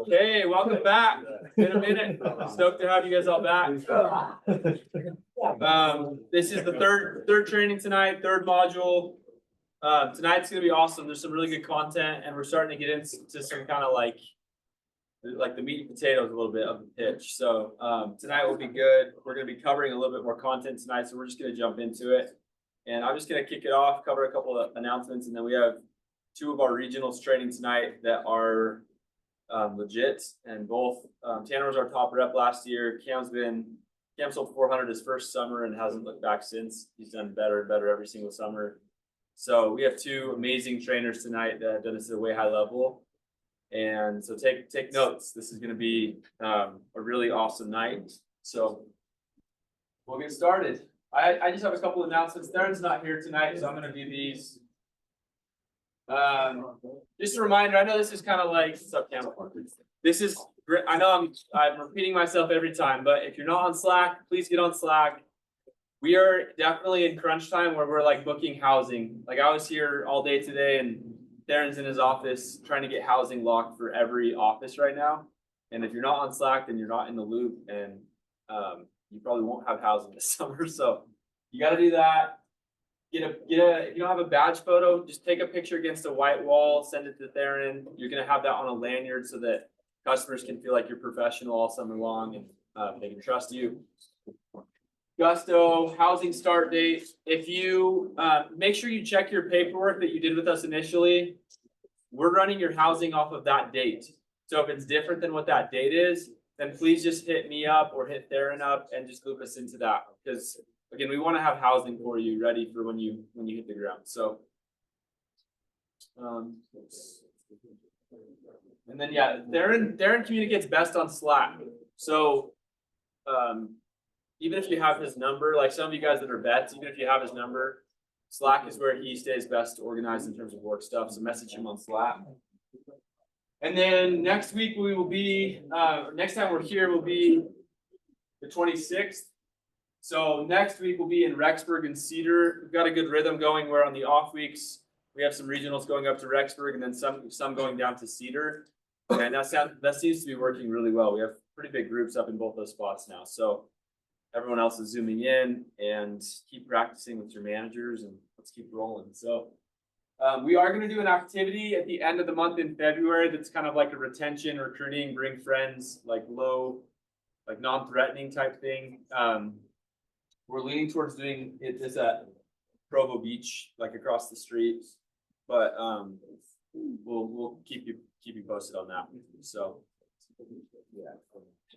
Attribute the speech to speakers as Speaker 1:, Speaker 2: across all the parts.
Speaker 1: Hey, welcome back. It's been a minute. Stoked to have you guys all back. This is the third training tonight, third module. Tonight's gonna be awesome. There's some really good content, and we're starting to get into some kind of like the meat and potatoes a little bit of the pitch. So tonight will be good. We're gonna be covering a little bit more content tonight, so we're just gonna jump into it. And I'm just gonna kick it off, cover a couple of announcements, and then we have two of our regionals training tonight that are legit, and both Tanner was our top rep last year. Cam sold 400 his first summer and hasn't looked back since. He's done better and better every single summer. So we have two amazing trainers tonight that have done this at a way high level. And so take notes. This is going to be a really awesome night. So we'll get started. I just have a couple announcements. Darren's not here tonight, so I'm going to do these. Just a reminder, I know this is kind of like, what's up, Cam? This is, I know I'm repeating myself every time, but if you're not on Slack, please get on Slack. We are definitely in crunch time where we're like booking housing. Like I was here all day today and Darren's in his office trying to get housing locked for every office right now. And if you're not on Slack, then you're not in the loop, and you probably won't have housing this summer. So you got to do that. If you don't have a badge photo, just take a picture against a white wall, send it to Theron. You're going to have that on a lanyard so that customers can feel like you're professional all summer long and they can trust you. Gusto, housing start date. If you make sure you check your paperwork that you did with us initially, we're running your housing off of that date. So if it's different than what that date is, then please just hit me up or hit Theron up and just loop us into that. Because again, we want to have housing for you ready for when you hit the ground. So, and then yeah, Theron communicates best on Slack. So, even if you have his number, like some of you guys that are vets, even if you have his number, Slack is where he stays best organized in terms of work stuff. So message him on Slack. And then next week we will be, next time we're here will be the 26th. So next week we'll be in Rexburg and Cedar. We've got a good rhythm going where on the off weeks, we have some regionals going up to Rexburg and then some going down to Cedar. And that seems to be working really well. We have pretty big groups up in both those spots now. So everyone else is zooming in, and keep practicing with your managers and let's keep rolling. So we are going to do an activity at the end of the month in February that's kind of like a retention, recruiting, bring friends, like non-threatening type thing. We're leaning towards doing this at Provo Beach, like across the street, but we'll keep you posted on that. So yeah,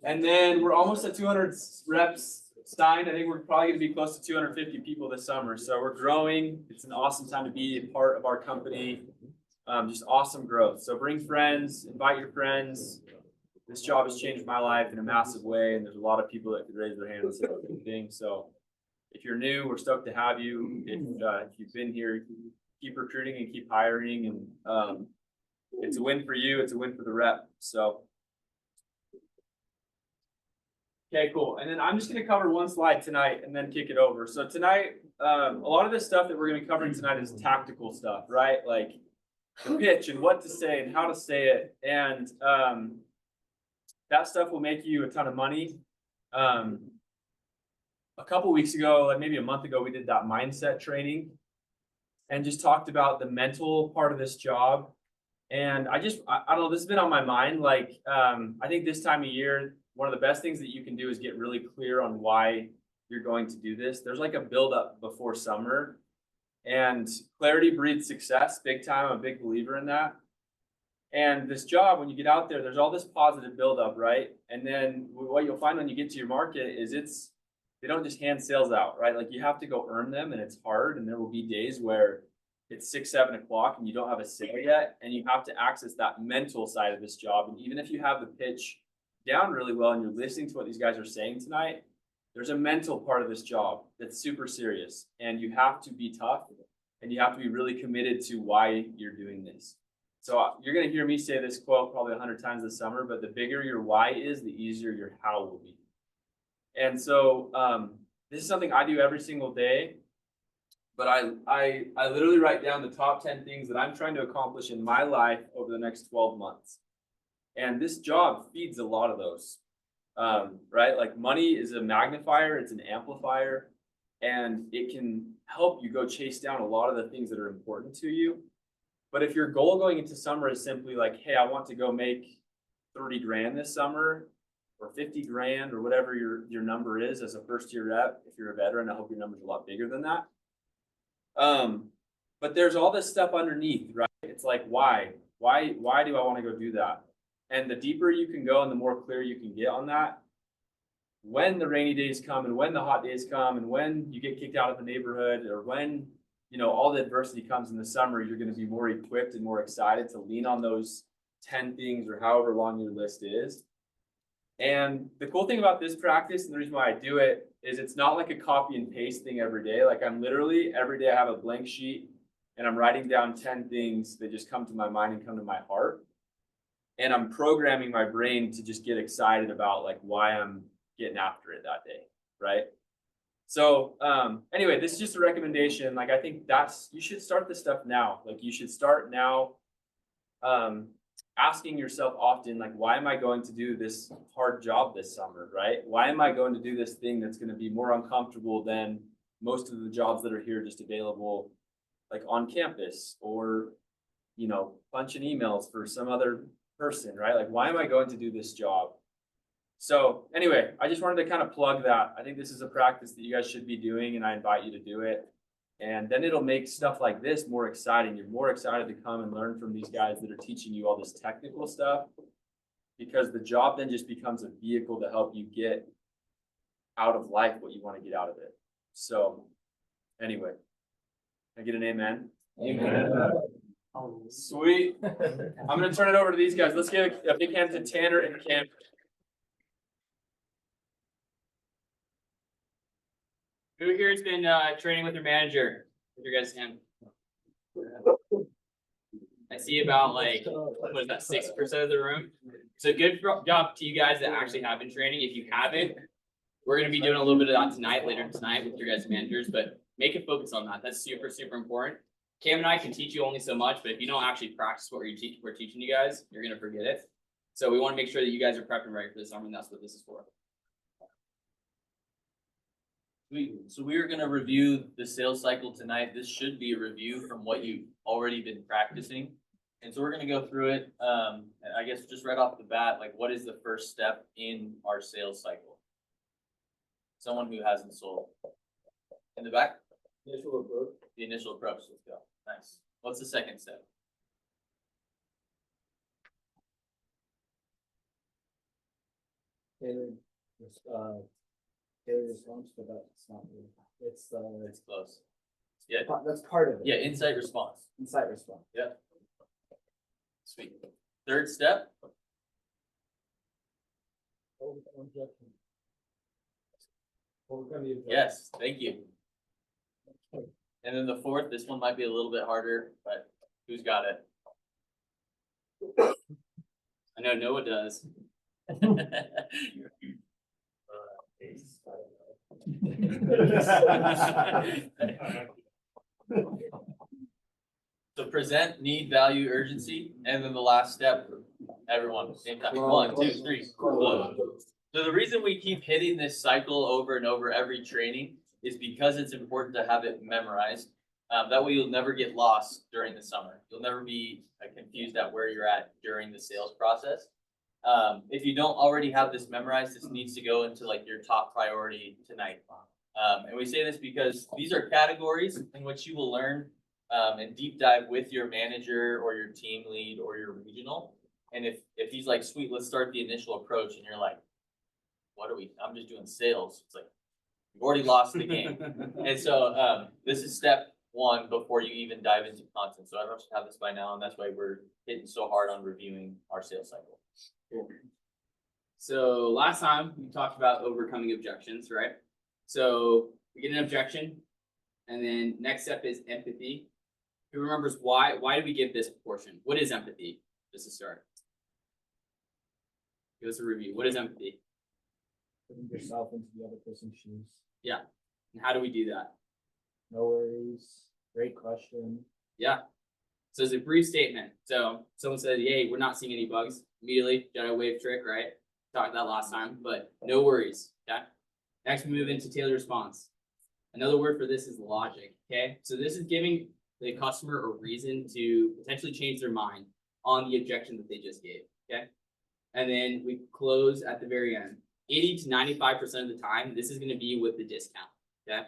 Speaker 1: and then we're almost at 200 reps signed. I think we're probably going to be close to 250 people this summer. So we're growing. It's an awesome time to be a part of our company. Just awesome growth. So bring friends, invite your friends. This job has changed my life in a massive way, and there's a lot of people that could raise their hands and say the same thing. So if you're new, we're stoked to have you. If you've been here, keep recruiting and keep hiring, and it's a win for you. It's a win for the rep. So. Okay, cool. And then I'm just going to cover one slide tonight and then kick it over. So tonight, a lot of this stuff that we're going to be covering tonight is tactical stuff, right? Like the pitch and what to say and how to say it. And that stuff will make you a ton of money. A couple weeks ago, like maybe a month ago, we did that mindset training and just talked about the mental part of this job. And I don't know, this has been on my mind. Like, I think this time of year, one of the best things that you can do is get really clear on why you're going to do this. There's like a buildup before summer, and clarity breeds success big time. I'm a big believer in that. And this job, when you get out there, there's all this positive buildup, right? And then what you'll find when you get to your market is they don't just hand sales out, right? Like you have to go earn them, and it's hard. And there will be days where it's 6, 7 o'clock and you don't have a sale yet, and you have to access that mental side of this job. And even if you have the pitch down really well and you're listening to what these guys are saying tonight, there's a mental part of this job that's super serious, and you have to be tough and you have to be really committed to why you're doing this. So you're going to hear me say this quote probably 100 times this summer, but the bigger your why is, the easier your how will be. And so this is something I do every single day. But I literally write down the top 10 things that I'm trying to accomplish in my life over the next 12 months. And this job feeds a lot of those. Right? Like money is a magnifier, it's an amplifier, and it can help you go chase down a lot of the things that are important to you. But if your goal going into summer is simply like, hey, I want to go make 30 grand this summer, or 50 grand, or whatever your number is as a first year rep, if you're a veteran, I hope your number's a lot bigger than that. But there's all this stuff underneath, right? It's like, why do I want to go do that? And the deeper you can go and the more clear you can get on that, when the rainy days come and when the hot days come and when you get kicked out of the neighborhood, or when, you know, all the adversity comes in the summer, you're going to be more equipped and more excited to lean on those 10 things or however long your list is. And the cool thing about this practice, and the reason why I do it, is it's not like a copy and paste thing every day. Like I'm literally, every day I have a blank sheet and I'm writing down 10 things that just come to my mind and come to my heart. And I'm programming my brain to just get excited about like why I'm getting after it that day, right? So anyway, this is just a recommendation. Like I think you should start this stuff now. Like you should start now asking yourself often, like, why am I going to do this hard job this summer, right? Why am I going to do this thing that's going to be more uncomfortable than most of the jobs that are here just available, like on campus, or, you know, punching emails for some other person, right? Like, why am I going to do this job? So anyway, I just wanted to kind of plug that. I think this is a practice that you guys should be doing, and I invite you to do it. And then it'll make stuff like this more exciting. You're more excited to come and learn from these guys that are teaching you all this technical stuff, because the job then just becomes a vehicle to help you get out of life what you want to get out of it. So anyway, can I get an amen?
Speaker 2: Amen.
Speaker 1: Sweet. I'm going to turn it over to these guys. Let's give a big hand to Tanner and Cam.
Speaker 3: Who here has been training with your manager? With your guys' hand. I see about like, what is that, 6% of the room? So good job to you guys that actually have been training. If you haven't, we're gonna be doing a little bit of that tonight, later tonight with your guys' managers, but make a focus on that. That's super, super important. Cam and I can teach you only so much, but if you don't actually practice what we're teaching you guys, you're gonna forget it. So we want to make sure that you guys are prepped and ready for this summer, and that's what this is for.
Speaker 2: So we are going to review the sales cycle tonight. This should be a review from what you've already been practicing. And so we're going to go through it. And I guess just right off the bat, like what is the first step in our sales cycle? Someone who hasn't sold. In the back?
Speaker 4: Initial approach.
Speaker 2: The initial approach. Let's go. Nice. What's the second step?
Speaker 4: Tailored response, but that's not really, it's
Speaker 2: close. Yeah.
Speaker 4: that's part of it.
Speaker 2: Yeah, insight response.
Speaker 4: Insight response.
Speaker 2: Yeah. Sweet. Third step. Yes, thank you. And then the fourth, this one might be a little bit harder, but who's got it? I know Noah does. So present, need, value, urgency, and then the last step, everyone, same time. 1, 2, 3, close. So the reason we keep hitting this cycle over and over every training is because it's important to have it memorized. That way you'll never get lost during the summer. You'll never be confused at where you're at during the sales process. If you don't already have this memorized, this needs to go into like your top priority tonight. And we say this because these are categories in which you will learn and deep dive with your manager or your team lead or your regional. And if he's like, sweet, let's start the initial approach, and you're like, what are we, I'm just doing sales. It's like, you've already lost the game. And so this is step one before you even dive into content. So everyone should have this by now, and that's why we're hitting so hard on reviewing our sales cycle.
Speaker 3: Cool. So last time we talked about overcoming objections, right? So we get an objection, and then next step is empathy. Who remembers why did we give this portion? What is empathy? Just to start. Give us a review. What is empathy?
Speaker 4: Putting yourself into the other person's shoes.
Speaker 3: Yeah. And how do we do that?
Speaker 4: No worries. Great question.
Speaker 3: Yeah. So it's a brief statement. So someone said, "Yay, we're not seeing any bugs." Immediately, done a wave trick, right? Talked that last time, but no worries. Okay. Next, we move into tailored response. Another word for this is logic. Okay. So this is giving the customer a reason to potentially change their mind on the objection that they just gave. Okay. And then we close at the very end. 80 to 95% of the time, this is going to be with the discount. Okay.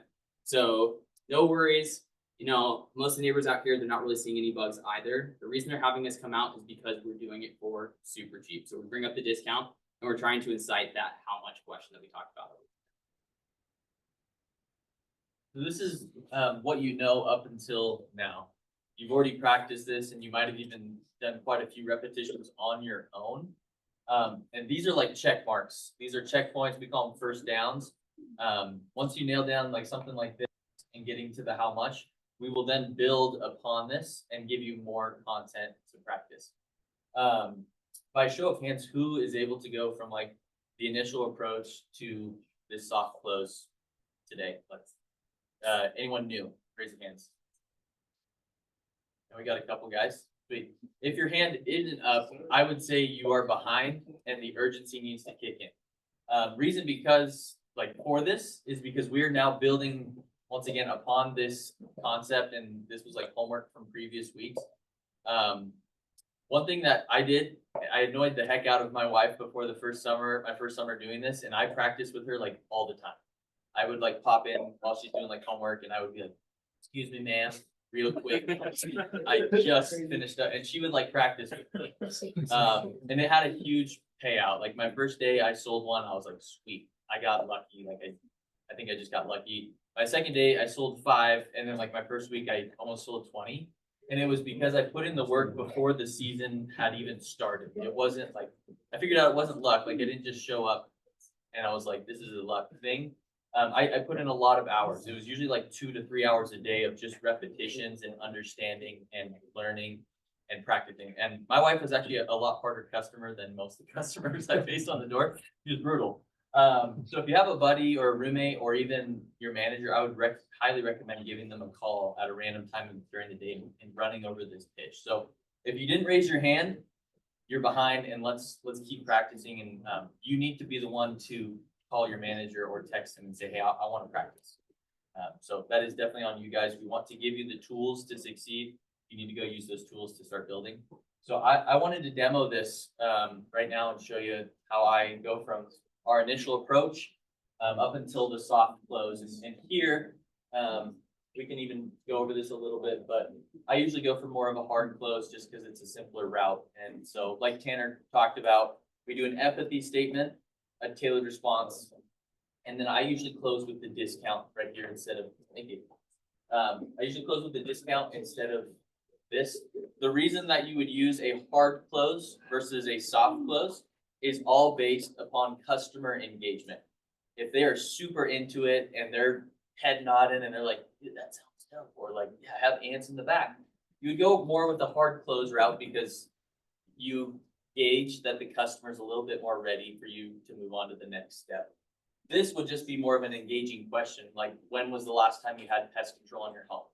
Speaker 3: So no worries. You know, most of the neighbors out here, they're not really seeing any bugs either. The reason they're having us come out is because we're doing it for super cheap. So we bring up the discount and we're trying to incite that how much question that we talked about.
Speaker 2: So this is what you know up until now. You've already practiced this and you might have even done quite a few repetitions on your own. And these are like check marks. These are checkpoints. We call them first downs. Once you nail down like something like this and getting to the how much, we will then build upon this and give you more content to practice. By show of hands, who is able to go from like the initial approach to this soft close today? Let's anyone new, raise your hands. And we got a couple guys. Sweet. If your hand isn't up, I would say you are behind and the urgency needs to kick in. Reason because like for this is because we are now building once again upon this concept, and this was like homework from previous weeks. One thing that I did, I annoyed the heck out of my wife before the first summer, my first summer doing this, and I practiced with her like all the time. I would like pop in while she's doing like homework and I would be like, "Excuse me, ma'am, real quick. I just finished up," and she would like practice with me. And it had a huge payout. Like my first day I sold one, I was like, sweet, I got lucky. Like I think I just got lucky. My second day I sold 5, and then like my first week I almost sold 20. And it was because I put in the work before the season had even started. It wasn't like, I figured out it wasn't luck. Like I didn't just show up and I was like, this is a luck thing. I put in a lot of hours. It was usually like 2 to 3 hours a day of just repetitions and understanding and learning and practicing. And my wife was actually a lot harder customer than most of the customers I faced on the door. She was brutal. So if you have a buddy or a roommate or even your manager, I would highly recommend giving them a call at a random time during the day and running over this pitch. So if you didn't raise your hand, you're behind, and let's keep practicing. And you need to be the one to call your manager or text him and say, "Hey, I want to practice." So that is definitely on you guys. We want to give you the tools to succeed. You need to go use those tools to start building. So I wanted to demo this right now and show you how I go from our initial approach up until the soft close. And here, we can even go over this a little bit, but I usually go for more of a hard close just because it's a simpler route. And so like Tanner talked about, we do an empathy statement, a tailored response, and then I usually close with the discount right here instead of, thank you. I usually close with the discount instead of this. The reason that you would use a hard close versus a soft close is all based upon customer engagement. If they are super into it and they're head nodding and they're like, "Dude, that sounds dope," or like, "Yeah, have ants in the back," you would go more with the hard close route because you gauge that the customer is a little bit more ready for you to move on to the next step. This would just be more of an engaging question, like, when was the last time you had pest control in your home?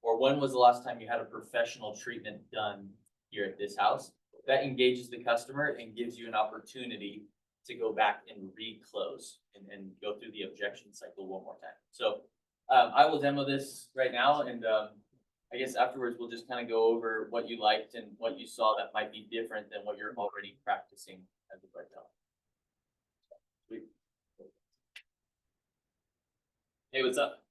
Speaker 2: Or when was the last time you had a professional treatment done here at this house? That engages the customer and gives you an opportunity to go back and re-close and go through the objection cycle one more time. So I will demo this right now, and I guess afterwards we'll just kind of go over what you liked and what you saw that might be different than what you're already practicing as of right now. Sweet.
Speaker 3: Hey, what's up?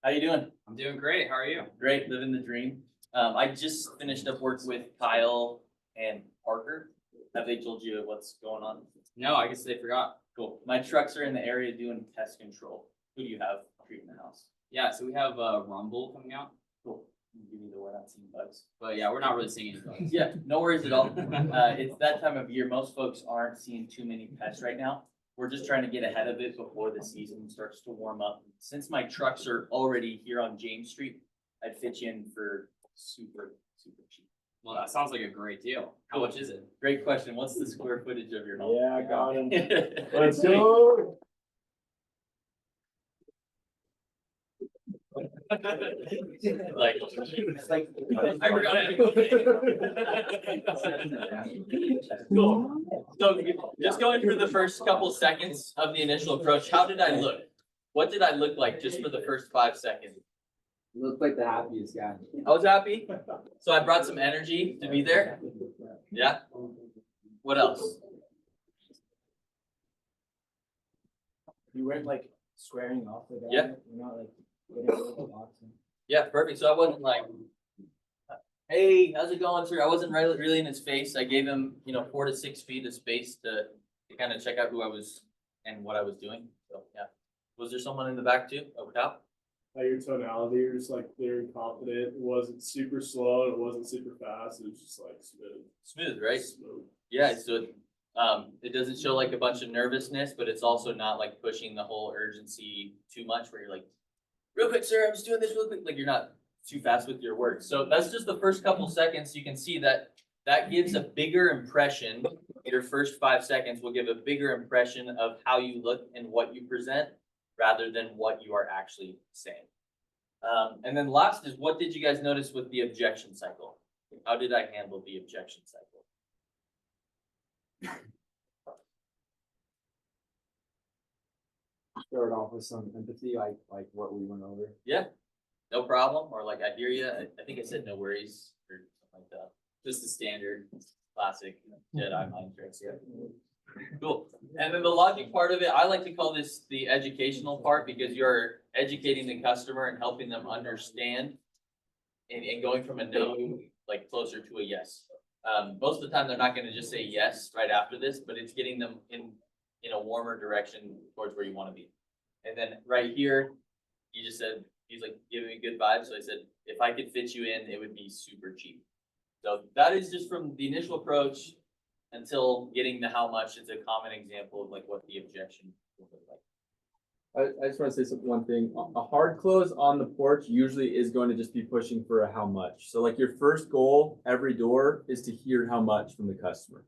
Speaker 2: How you doing?
Speaker 3: I'm doing great. How are you?
Speaker 2: Great, living the dream. I just finished up work with Kyle and Parker. Have they told you what's going on?
Speaker 3: No, I guess they forgot.
Speaker 2: Cool. My trucks are in the area doing pest control. Who do you have treating the house?
Speaker 3: Yeah, so we have Rumble coming out,
Speaker 2: Cool. Give me the we're not seeing bugs.
Speaker 3: but yeah, we're not really seeing any bugs.
Speaker 2: Yeah, no worries at all. It's that time of year. Most folks aren't seeing too many pests right now. We're just trying to get ahead of it before the season starts to warm up. Since my trucks are already here on James Street, I'd fit you in for super cheap.
Speaker 3: Well, that sounds like a great deal. How much is it?
Speaker 2: Great question. What's the square footage of your home?
Speaker 4: Yeah, I got him.
Speaker 2: Let's
Speaker 4: go.
Speaker 2: Like, I forgot it. Cool. So just going through the first couple seconds of the initial approach, how did I look? What did I look like just for the first 5 seconds?
Speaker 4: You look like the happiest guy.
Speaker 2: I was happy. So I brought some energy to be there. Yeah. What else?
Speaker 4: You weren't like squaring off the guy.
Speaker 2: Yeah.
Speaker 4: You're not like getting rid of the boxing.
Speaker 2: Yeah, perfect. So I wasn't like, hey, how's it going, sir? I wasn't really in his face. I gave him, 4 to 6 feet of space to kind of check out who I was and what I was doing. So yeah. Was there someone in the back too? Over top?
Speaker 5: Your tonality, you're just like very confident. It wasn't super slow. It wasn't super fast. It was just like smooth.
Speaker 2: Smooth, right?
Speaker 5: Smooth.
Speaker 2: Yeah, so it doesn't show like a bunch of nervousness, but it's also not like pushing the whole urgency too much where you're like, real quick, sir, I'm just doing this real quick. Like you're not too fast with your words. So that's just the first couple seconds. You can see that gives a bigger impression. Your first 5 seconds will give a bigger impression of how you look and what you present rather than what you are actually saying. And then last is, what did you guys notice with the objection cycle? How did I handle the objection cycle?
Speaker 4: Start off with some empathy, like what we went over.
Speaker 2: Yeah, no problem, or like, I hear you. I think I said no worries or something like that. Just the standard classic Jedi mind tricks. Yeah. Cool. And then the logic part of it, I like to call this the educational part because you're educating the customer and helping them understand and going from a no, like closer to a yes. Most of the time, they're not going to just say yes right after this, but it's getting them in a warmer direction towards where you want to be. And then right here, he just said, he's like giving me good vibes. So I said, if I could fit you in, it would be super cheap. So that is just from the initial approach until getting to how much. It's a common example of like what the objection would look like.
Speaker 6: I just want to say one thing. A hard close on the porch usually is going to just be pushing for a how much. So like your first goal every door is to hear how much from the customer.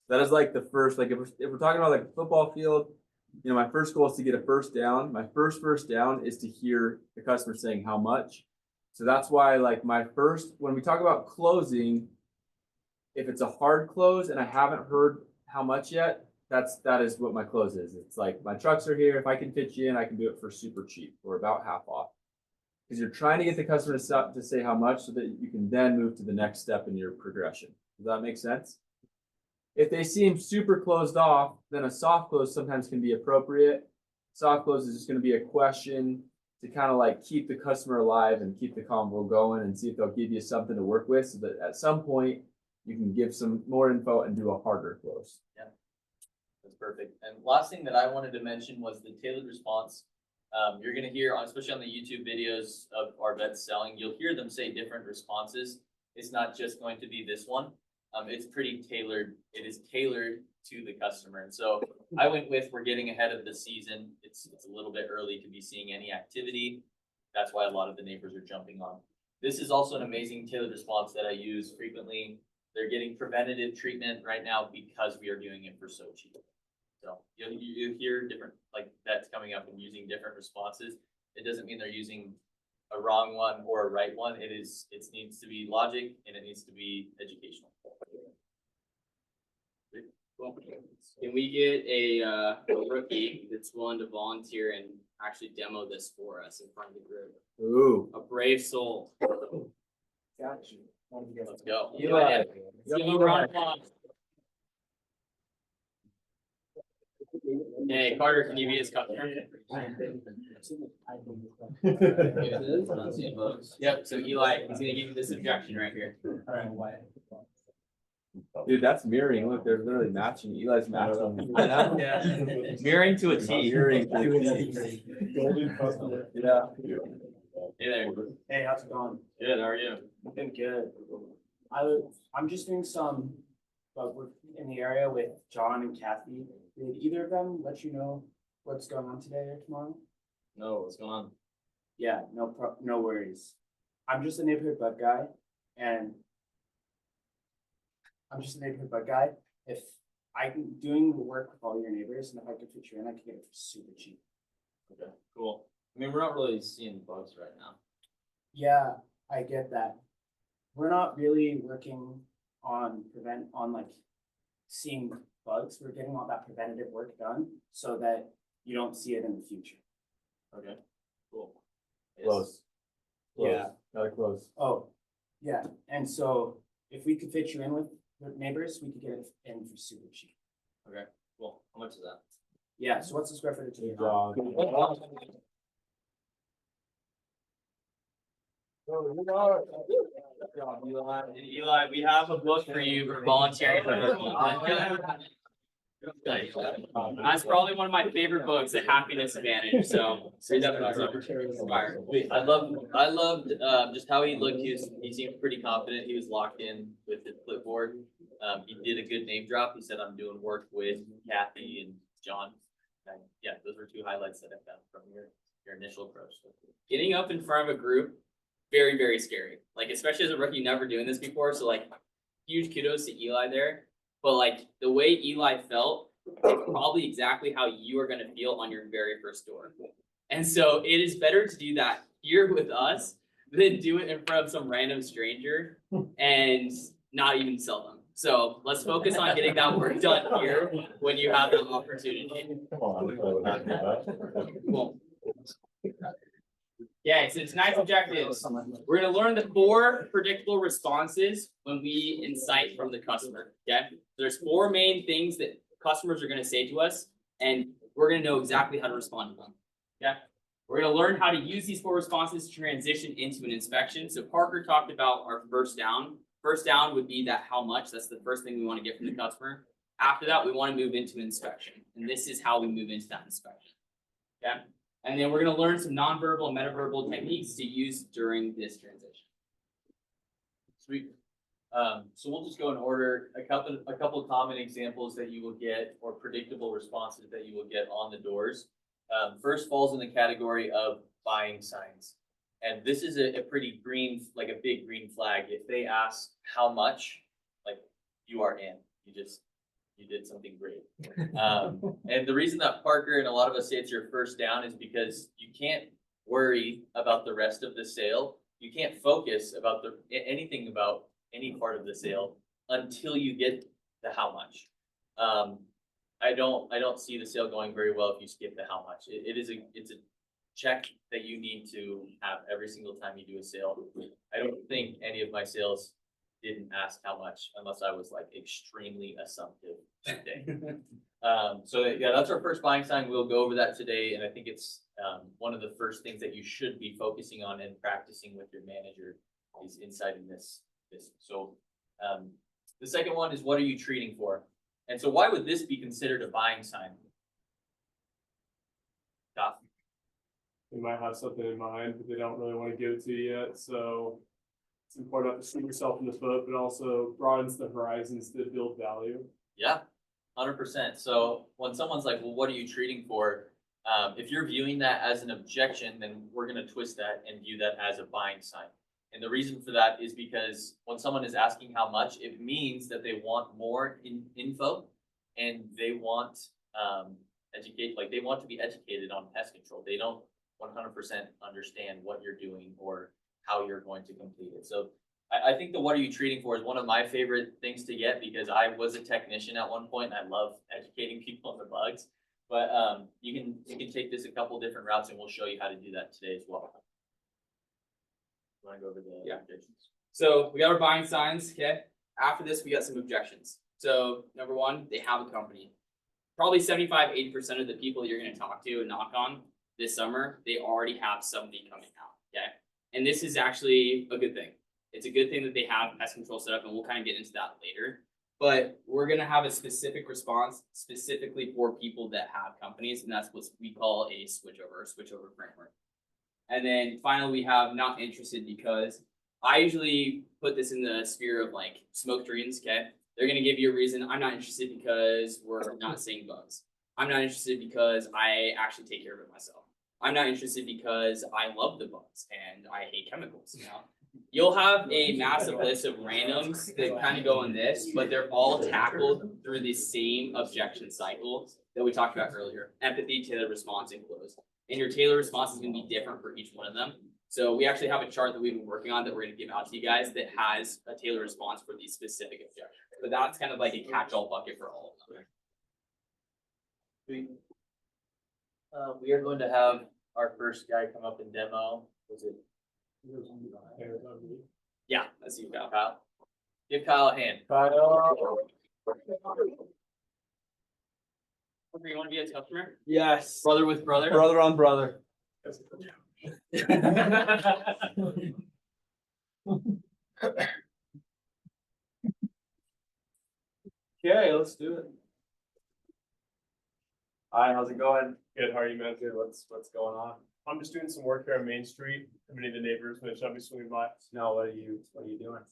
Speaker 6: That is like the first, like if we're talking about like a football field, my first goal is to get a first down. My first down is to hear the customer saying how much. So that's why like when we talk about closing, if it's a hard close and I haven't heard how much yet, that is what my close is. It's like my trucks are here. If I can fit you in, I can do it for super cheap or about half off. Because you're trying to get the customer to say how much so that you can then move to the next step in your progression. Does that make sense? If they seem super closed off, then a soft close sometimes can be appropriate. Soft close is just going to be a question to kind of like keep the customer alive and keep the convo going and see if they'll give you something to work with so that at some point you can give some more info and do a harder close.
Speaker 2: Yeah, that's perfect. And last thing that I wanted to mention was the tailored response. You're going to hear, especially on the YouTube videos of our vets selling, you'll hear them say different responses. It's not just going to be this one. It's pretty tailored. It is tailored to the customer. And so I went with, we're getting ahead of the season. It's a little bit early to be seeing any activity. That's why a lot of the neighbors are jumping on. This is also an amazing tailored response that I use frequently. They're getting preventative treatment right now because we are doing it for so cheap. So you hear different, like that's coming up and using different responses. It doesn't mean they're using a wrong one or a right one. It needs to be logic and it needs to be educational.
Speaker 3: Cool. Can we get a rookie that's willing to volunteer and actually demo this for us in front of the group?
Speaker 6: Ooh.
Speaker 3: A brave soul.
Speaker 4: Got you.
Speaker 2: Let's go.
Speaker 6: Eli.
Speaker 3: Give him a round of applause. Hey, Carter, can you be his customer? Yep, so Eli, he's gonna give you this objection right here.
Speaker 6: Dude, that's mirroring. Look, they're literally matching. Eli's matching.
Speaker 3: Yeah.
Speaker 6: Mirroring to a T. Mirroring to a T.
Speaker 5: Golden customer.
Speaker 6: Yeah.
Speaker 2: Hey there.
Speaker 7: Hey, how's it going?
Speaker 2: Good, how are you?
Speaker 7: Been good. I'm just doing some, but we're in the area with John and Kathy. Did either of them let you know what's going on today or tomorrow?
Speaker 2: No, what's going on?
Speaker 7: Yeah, no worries. I'm just a neighborhood bud guy, and If I'm doing the work with all your neighbors, and if I could fit you in, I could get it for super cheap.
Speaker 2: Okay, cool. I mean, we're not really seeing bugs right now.
Speaker 7: Yeah, I get that. We're not really working on like seeing bugs. We're getting all that preventative work done so that you don't see it in the future.
Speaker 2: Okay, cool.
Speaker 6: Close. Close.
Speaker 7: Yeah.
Speaker 6: Gotta close.
Speaker 7: Oh, yeah, and so if we could fit you in with neighbors, we could get it in for super cheap.
Speaker 2: Cool. How much is that?
Speaker 7: Yeah, so what's the square footage? of
Speaker 6: Good
Speaker 7: your house?
Speaker 6: job.
Speaker 3: Eli, we have a book for you for volunteering for this one. That's probably one of my favorite books, The Happiness Advantage, so. you're definitely inspired.
Speaker 2: I loved, just how he looked. He seemed pretty confident. He was locked in with his clipboard. He did a good name drop. He said, I'm doing work with Kathy and John. And yeah, those were two highlights that I found from your initial approach.
Speaker 3: Getting up in front of a group, very, very scary. Like, especially as a rookie, never doing this before, so like, huge kudos to Eli there. But like, the way Eli felt is probably exactly how you are gonna feel on your very first door. And so it is better to do that here with us than do it in front of some random stranger and not even sell them. So let's focus on getting that work done here when you have the opportunity. Cool. Yeah, so tonight's objectives, we're gonna learn the 4 predictable responses when we incite from the customer, okay? There's 4 main things that customers are gonna say to us, and we're gonna know exactly how to respond to them, okay? We're gonna learn how to use these 4 responses to transition into an inspection. So Parker talked about our first down. First down would be that how much, that's the first thing we wanna get from the customer. After that, we wanna move into inspection, and this is how we move into that inspection, okay? And then we're gonna learn some nonverbal and metaverbal techniques to use during this transition.
Speaker 2: Sweet. So we'll just go in order, a couple common examples that you will get or predictable responses that you will get on the doors. First falls in the category of buying signs. And this is a pretty green, like a big green flag. If they ask how much, like you are in, you did something great. And the reason that Parker and a lot of us say it's your first down is because you can't worry about the rest of the sale. You can't focus about anything about any part of the sale until you get the how much. I don't see the sale going very well if you skip the how much. It's a check that you need to have every single time you do a sale. I don't think any of my sales didn't ask how much unless I was like extremely assumptive today. So yeah, that's our first buying sign. We'll go over that today. And I think it's one of the first things that you should be focusing on and practicing with your manager is inciting this. So the second one is, what are you treating for? And so why would this be considered a buying sign? Tough.
Speaker 5: They might have something in mind, but they don't really want to give it to you yet, so it's important not to shoot yourself in the foot, but also broadens the horizons to build value.
Speaker 2: Yeah, 100%. So when someone's like, well, what are you treating for? If you're viewing that as an objection, then we're going to twist that and view that as a buying sign. And the reason for that is because when someone is asking how much, it means that they want more info and they want they want to be educated on pest control. They don't 100% understand what you're doing or how you're going to complete it. So I think the what are you treating for is one of my favorite things to get because I was a technician at one point and I love educating people on the bugs. But you can take this a couple different routes and we'll show you how to do that today as well. You wanna go over the objections?
Speaker 3: So we got our buying signs, okay? After this, we got some objections. So number 1, they have a company. Probably 75-80% of the people that you're gonna talk to and knock on this summer, they already have somebody coming out, okay? And this is actually a good thing. It's a good thing that they have pest control set up, and we'll kind of get into that later. But we're gonna have a specific response specifically for people that have companies, and that's what we call a switchover framework. And then finally, we have not interested because I usually put this in the sphere of like smoke screens, okay? They're gonna give you a reason. I'm not interested because we're not seeing bugs. I'm not interested because I actually take care of it myself. I'm not interested because I love the bugs and I hate chemicals, you know? You'll have a massive list of randoms that kind of go in this, but they're all tackled through the same objection cycle that we talked about earlier. Empathy, tailored response, and close. And your tailored response is gonna be different for each one of them. So we actually have a chart that we've been working on that we're gonna give out to you guys that has a tailored response for these specific objections. But that's kind of like a catch-all bucket for all of them.
Speaker 2: We are going to have our first guy come up and demo. Was it?
Speaker 3: Yeah, that's you, Kyle.
Speaker 2: Kyle? Give Kyle a hand.
Speaker 3: You wanna be a customer?
Speaker 6: Yes.
Speaker 3: Brother with brother?
Speaker 6: Brother on brother.
Speaker 1: Okay, let's do it. Hi, how's it going?
Speaker 5: Good, how are you, man?
Speaker 1: Good, what's going on?
Speaker 5: I'm just doing some work here on Main Street. Many of the neighbors mentioned I'll be swinging by.
Speaker 1: No, what are you doing?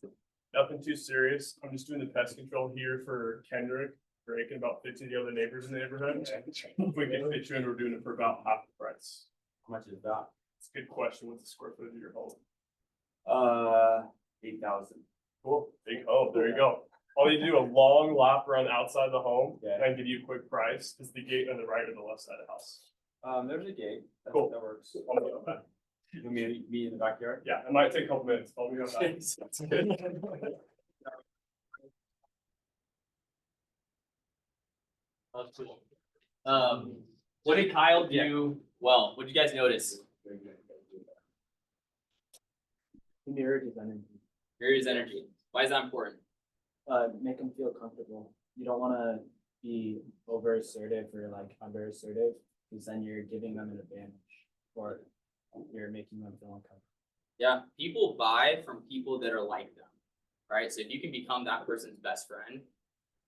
Speaker 5: Nothing too serious. I'm just doing the pest control here for Kendrick, Drake, and about 50 of the other neighbors in the neighborhood. If we can fit you in, we're doing it for about half the price.
Speaker 1: How much is that?
Speaker 5: It's a good question. What's the square footage of your home?
Speaker 1: 8,000.
Speaker 5: Cool. Big home. There you go. All you do a long lap around the outside of the home
Speaker 1: Okay.
Speaker 5: and I can give you a quick price. Is the gate on the right or the left side of the house?
Speaker 1: There's a gate.
Speaker 5: Cool.
Speaker 1: That works.
Speaker 5: I'll meet you on that.
Speaker 1: You want me to meet in the backyard?
Speaker 5: Yeah, it might take a couple minutes. I'll meet you on that. That's good.
Speaker 3: What did Kyle do? Well, what did you guys notice?
Speaker 7: He mirrored his energy.
Speaker 3: Maria's energy. Why is that important?
Speaker 7: Make him feel comfortable. You don't wanna be over assertive or like under assertive, because then you're giving them an advantage or you're making them feel uncomfortable.
Speaker 3: Yeah, people buy from people that are like them, right? So if you can become that person's best friend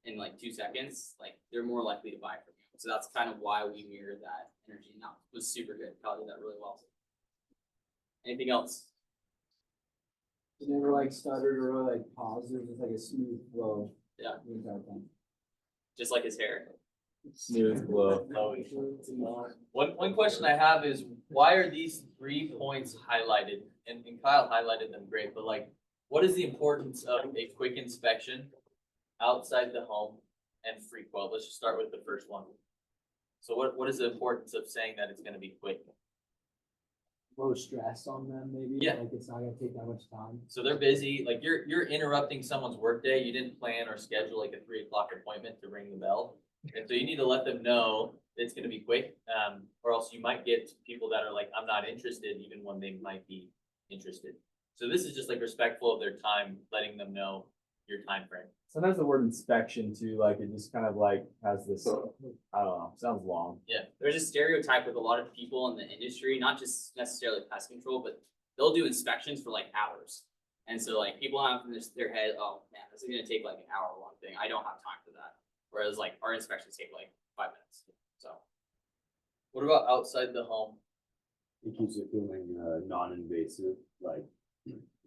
Speaker 3: in like 2 seconds, like they're more likely to buy from you. So that's kind of why we mirror that energy. And that was super good. Kyle did that really well. Anything else?
Speaker 7: He never like stuttered or like paused. It was just like a smooth flow.
Speaker 3: Yeah.
Speaker 7: The entire time.
Speaker 3: Just like his hair.
Speaker 6: Smooth blow.
Speaker 2: One question I have is, why are these 3 points highlighted? And Kyle highlighted them great, but like, what is the importance of a quick inspection outside the home and free quote? Let's just start with the first one. So what is the importance of saying that it's gonna be quick?
Speaker 7: Low stress on them, maybe.
Speaker 2: Yeah.
Speaker 7: Like it's not gonna take that much time.
Speaker 2: So they're busy, like you're interrupting someone's workday. You didn't plan or schedule like a 3 o'clock appointment to ring the bell. And so you need to let them know that it's gonna be quick, or else you might get people that are like, I'm not interested, even when they might be interested. So this is just like respectful of their time, letting them know your time frame.
Speaker 6: Sometimes the word inspection too, like it just kind of like has this, I don't know, sounds long.
Speaker 3: Yeah, there's a stereotype with a lot of people in the industry, not just necessarily pest control, but they'll do inspections for like hours. And so like people have in their head, oh man, this is gonna take like an hour long thing. I don't have time for that. Whereas like our inspections take like 5 minutes. So
Speaker 2: What about outside the home?
Speaker 8: It keeps it feeling non-invasive, like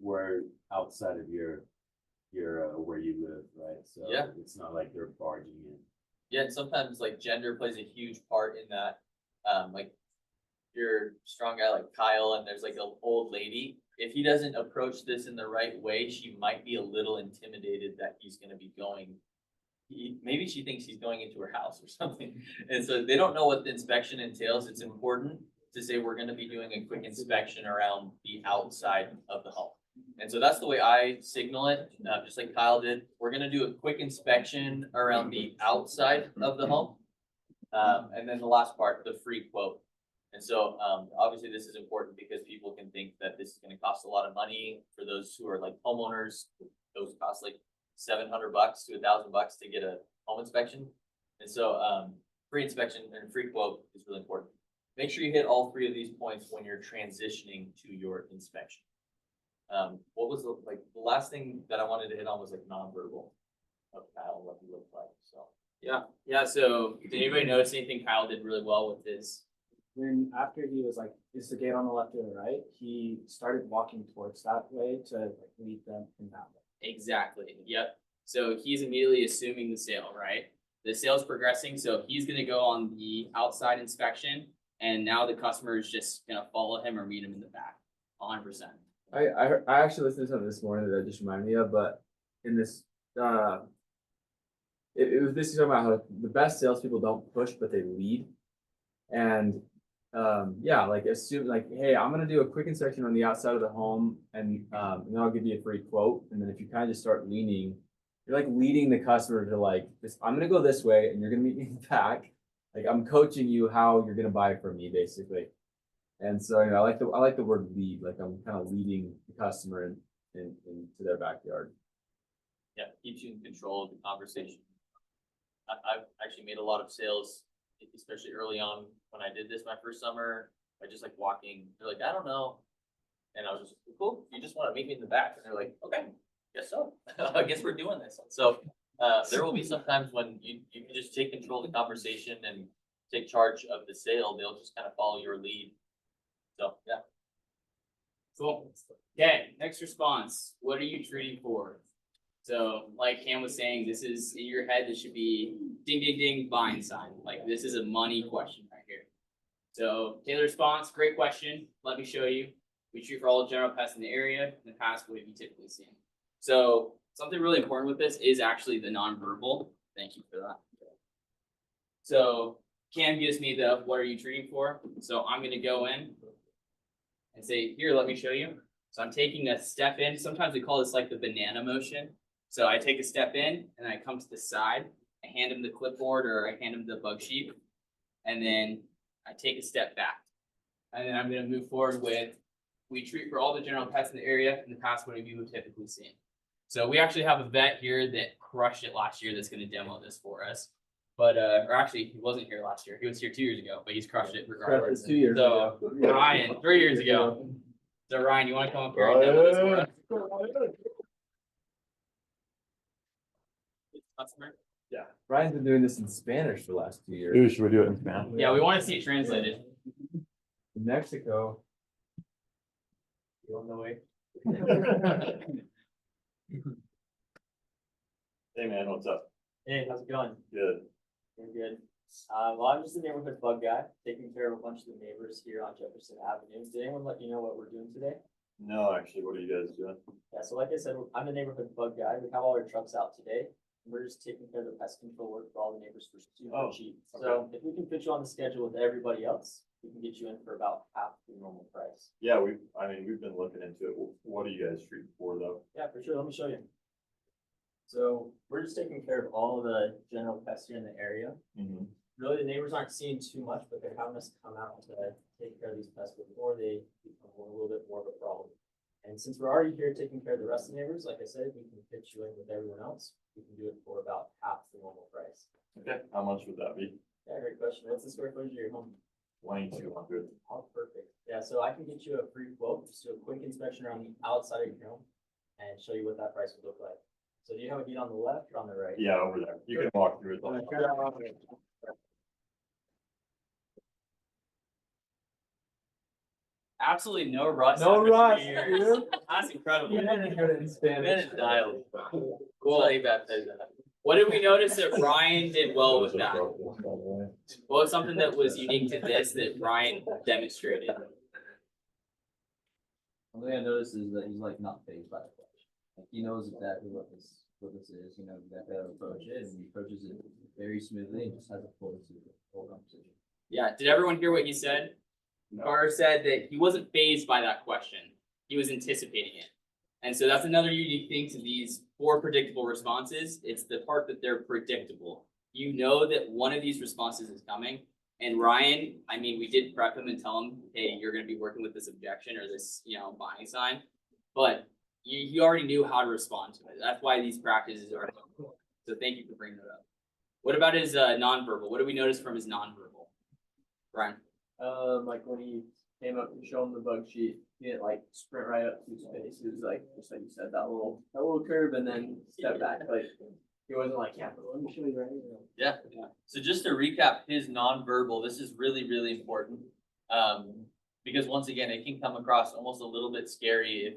Speaker 8: we're outside of your where you live, right? So
Speaker 2: Yeah.
Speaker 8: it's not like they're barging in.
Speaker 2: Yeah, and sometimes like gender plays a huge part in that. Like you're a strong guy like Kyle and there's like an old lady. If he doesn't approach this in the right way, she might be a little intimidated that he's gonna be going. Maybe she thinks he's going into her house or something. And so they don't know what the inspection entails. It's important to say we're gonna be doing a quick inspection around the outside of the home. And so that's the way I signal it, just like Kyle did. We're gonna do a quick inspection around the outside of the home. And then the last part, the free quote. And so, obviously this is important because people can think that this is gonna cost a lot of money for those who are like homeowners. Those cost like $700 to $1,000 to get a home inspection. And so, free inspection and free quote is really important. Make sure you hit all 3 of these points when you're transitioning to your inspection. What was the last thing that I wanted to hit on was like nonverbal of Kyle, what he looked like, so.
Speaker 3: yeah. So did anybody notice anything Kyle did really well with his?
Speaker 7: Then after he was like, is the gate on the left or the right? He started walking towards that way to like lead them in that way.
Speaker 3: Exactly. Yep. So he's immediately assuming the sale, right? The sale's progressing, so he's gonna go on the outside inspection, and now the customer is just gonna follow him or meet him in the back, 100%.
Speaker 6: I actually listened to something this morning that just reminded me of, but in this, it was basically talking about how the best salespeople don't push, but they lead. And yeah, like assume like, hey, I'm gonna do a quick inspection on the outside of the home and then I'll give you a free quote. And then if you kind of just start leaning, you're like leading the customer to like this, I'm gonna go this way and you're gonna meet me in the back. Like I'm coaching you how you're gonna buy from me basically. And so, I like the word lead, like I'm kind of leading the customer into their backyard.
Speaker 2: Yeah, keeps you in control of the conversation. I've actually made a lot of sales, especially early on when I did this my first summer. I just like walking, they're like, I don't know. And I was just, cool, you just want to meet me in the back. And they're like, okay, guess so. I guess we're doing this. So there will be some times when you can just take control of the conversation and take charge of the sale. They'll just kind of follow your lead. So, yeah.
Speaker 3: Cool. Okay, next response. What are you treating for? So like Cam was saying, this is in your head, this should be ding, ding, ding, buying sign. Like this is a money question right here. So Taylor response, great question. Let me show you. We treat for all general pests in the area. In the past, what have you typically seen? So something really important with this is actually the nonverbal. Thank you for that. So Cam gives me the what are you treating for? So I'm gonna go in and say, here, let me show you. So I'm taking a step in. Sometimes we call this like the banana motion. So I take a step in and I come to the side. I hand him the clipboard or I hand him the bug sheet. And then I take a step back. And then I'm going to move forward with, we treat for all the general pests in the area. In the past, what have you typically seen? So we actually have a vet here that crushed it last year that's going to demo this for us. But, or actually, he wasn't here last year. He was here 2 years ago, but he's crushed it regardless.
Speaker 6: 2 years
Speaker 3: So Ryan, 3 years ago. So Ryan, you want to come up here and demo this for us? Customer?
Speaker 6: Ryan's been doing this in Spanish for the last 2 years.
Speaker 8: should we do it in Spanish?
Speaker 3: Yeah, we want to see it translated.
Speaker 6: In Mexico.
Speaker 4: You on the way?
Speaker 8: Hey man, what's up?
Speaker 4: Hey, how's it going?
Speaker 8: Good.
Speaker 4: You're good. Well, I'm just a neighborhood bug guy, taking care of a bunch of the neighbors here on Jefferson Avenue. Did anyone let you know what we're doing today?
Speaker 8: No, actually, what are you guys doing?
Speaker 4: Yeah, so like I said, I'm a neighborhood bug guy. We have all our trucks out today. We're just taking care of the pest control work for all the neighbors for super
Speaker 8: Oh,
Speaker 4: cheap. So if we can fit you on the schedule with everybody else, we can get you in for about half the normal price.
Speaker 8: Yeah, we've been looking into it. What do you guys treat for though?
Speaker 4: Yeah, for sure. Let me show you. So we're just taking care of all the general pests here in the area.
Speaker 8: Mm-hmm.
Speaker 4: Really, the neighbors aren't seeing too much, but they're having us come out to take care of these pests before they become a little bit more of a problem. And since we're already here taking care of the rest of the neighbors, like I said, we can fit you in with everyone else. We can do it for about half the normal price.
Speaker 8: Okay, how much would that be?
Speaker 4: Yeah, great question. What's the square footage of your home?
Speaker 8: 2,200.
Speaker 4: Oh, perfect. Yeah, so I can get you a free quote, just do a quick inspection around the outside of your home and show you what that price would look like. So do you have a heat on the left or on the right?
Speaker 8: Yeah, over there. You can walk through it.
Speaker 3: Absolutely no rust.
Speaker 6: No
Speaker 3: after 3
Speaker 6: rust,
Speaker 3: years.
Speaker 6: dude.
Speaker 3: That's incredible.
Speaker 6: You're not good in Spanish.
Speaker 2: Man is dialed.
Speaker 3: Cool.
Speaker 2: That.
Speaker 3: What did we notice that Ryan did well with that? What was something that was unique to this that Ryan demonstrated?
Speaker 9: One thing I noticed is that he's like not phased by the question. Like he knows exactly what this is, you know, exactly how to approach it, and he approaches it very smoothly and just has a full conversation.
Speaker 3: Yeah, did everyone hear what he said? Carr said that he wasn't phased by that question. He was anticipating it. And so that's another unique thing to these 4 predictable responses. It's the part that they're predictable. You know that one of these responses is coming. And Ryan, I mean, we did prep him and tell him, hey, you're going to be working with this objection or this, buying sign. But he already knew how to respond to it. That's why these practices are so cool. So thank you for bringing that up. What about his nonverbal? What did we notice from his nonverbal? Ryan?
Speaker 4: Like when he came up to show him the bug sheet, he didn't like sprint right up to his face. He was like, just like you said, that little curve and then step back. Like he wasn't like, yeah, but let me show you right here.
Speaker 2: Yeah. So just to recap his nonverbal, this is really, really important. Because once again, it can come across almost a little bit scary if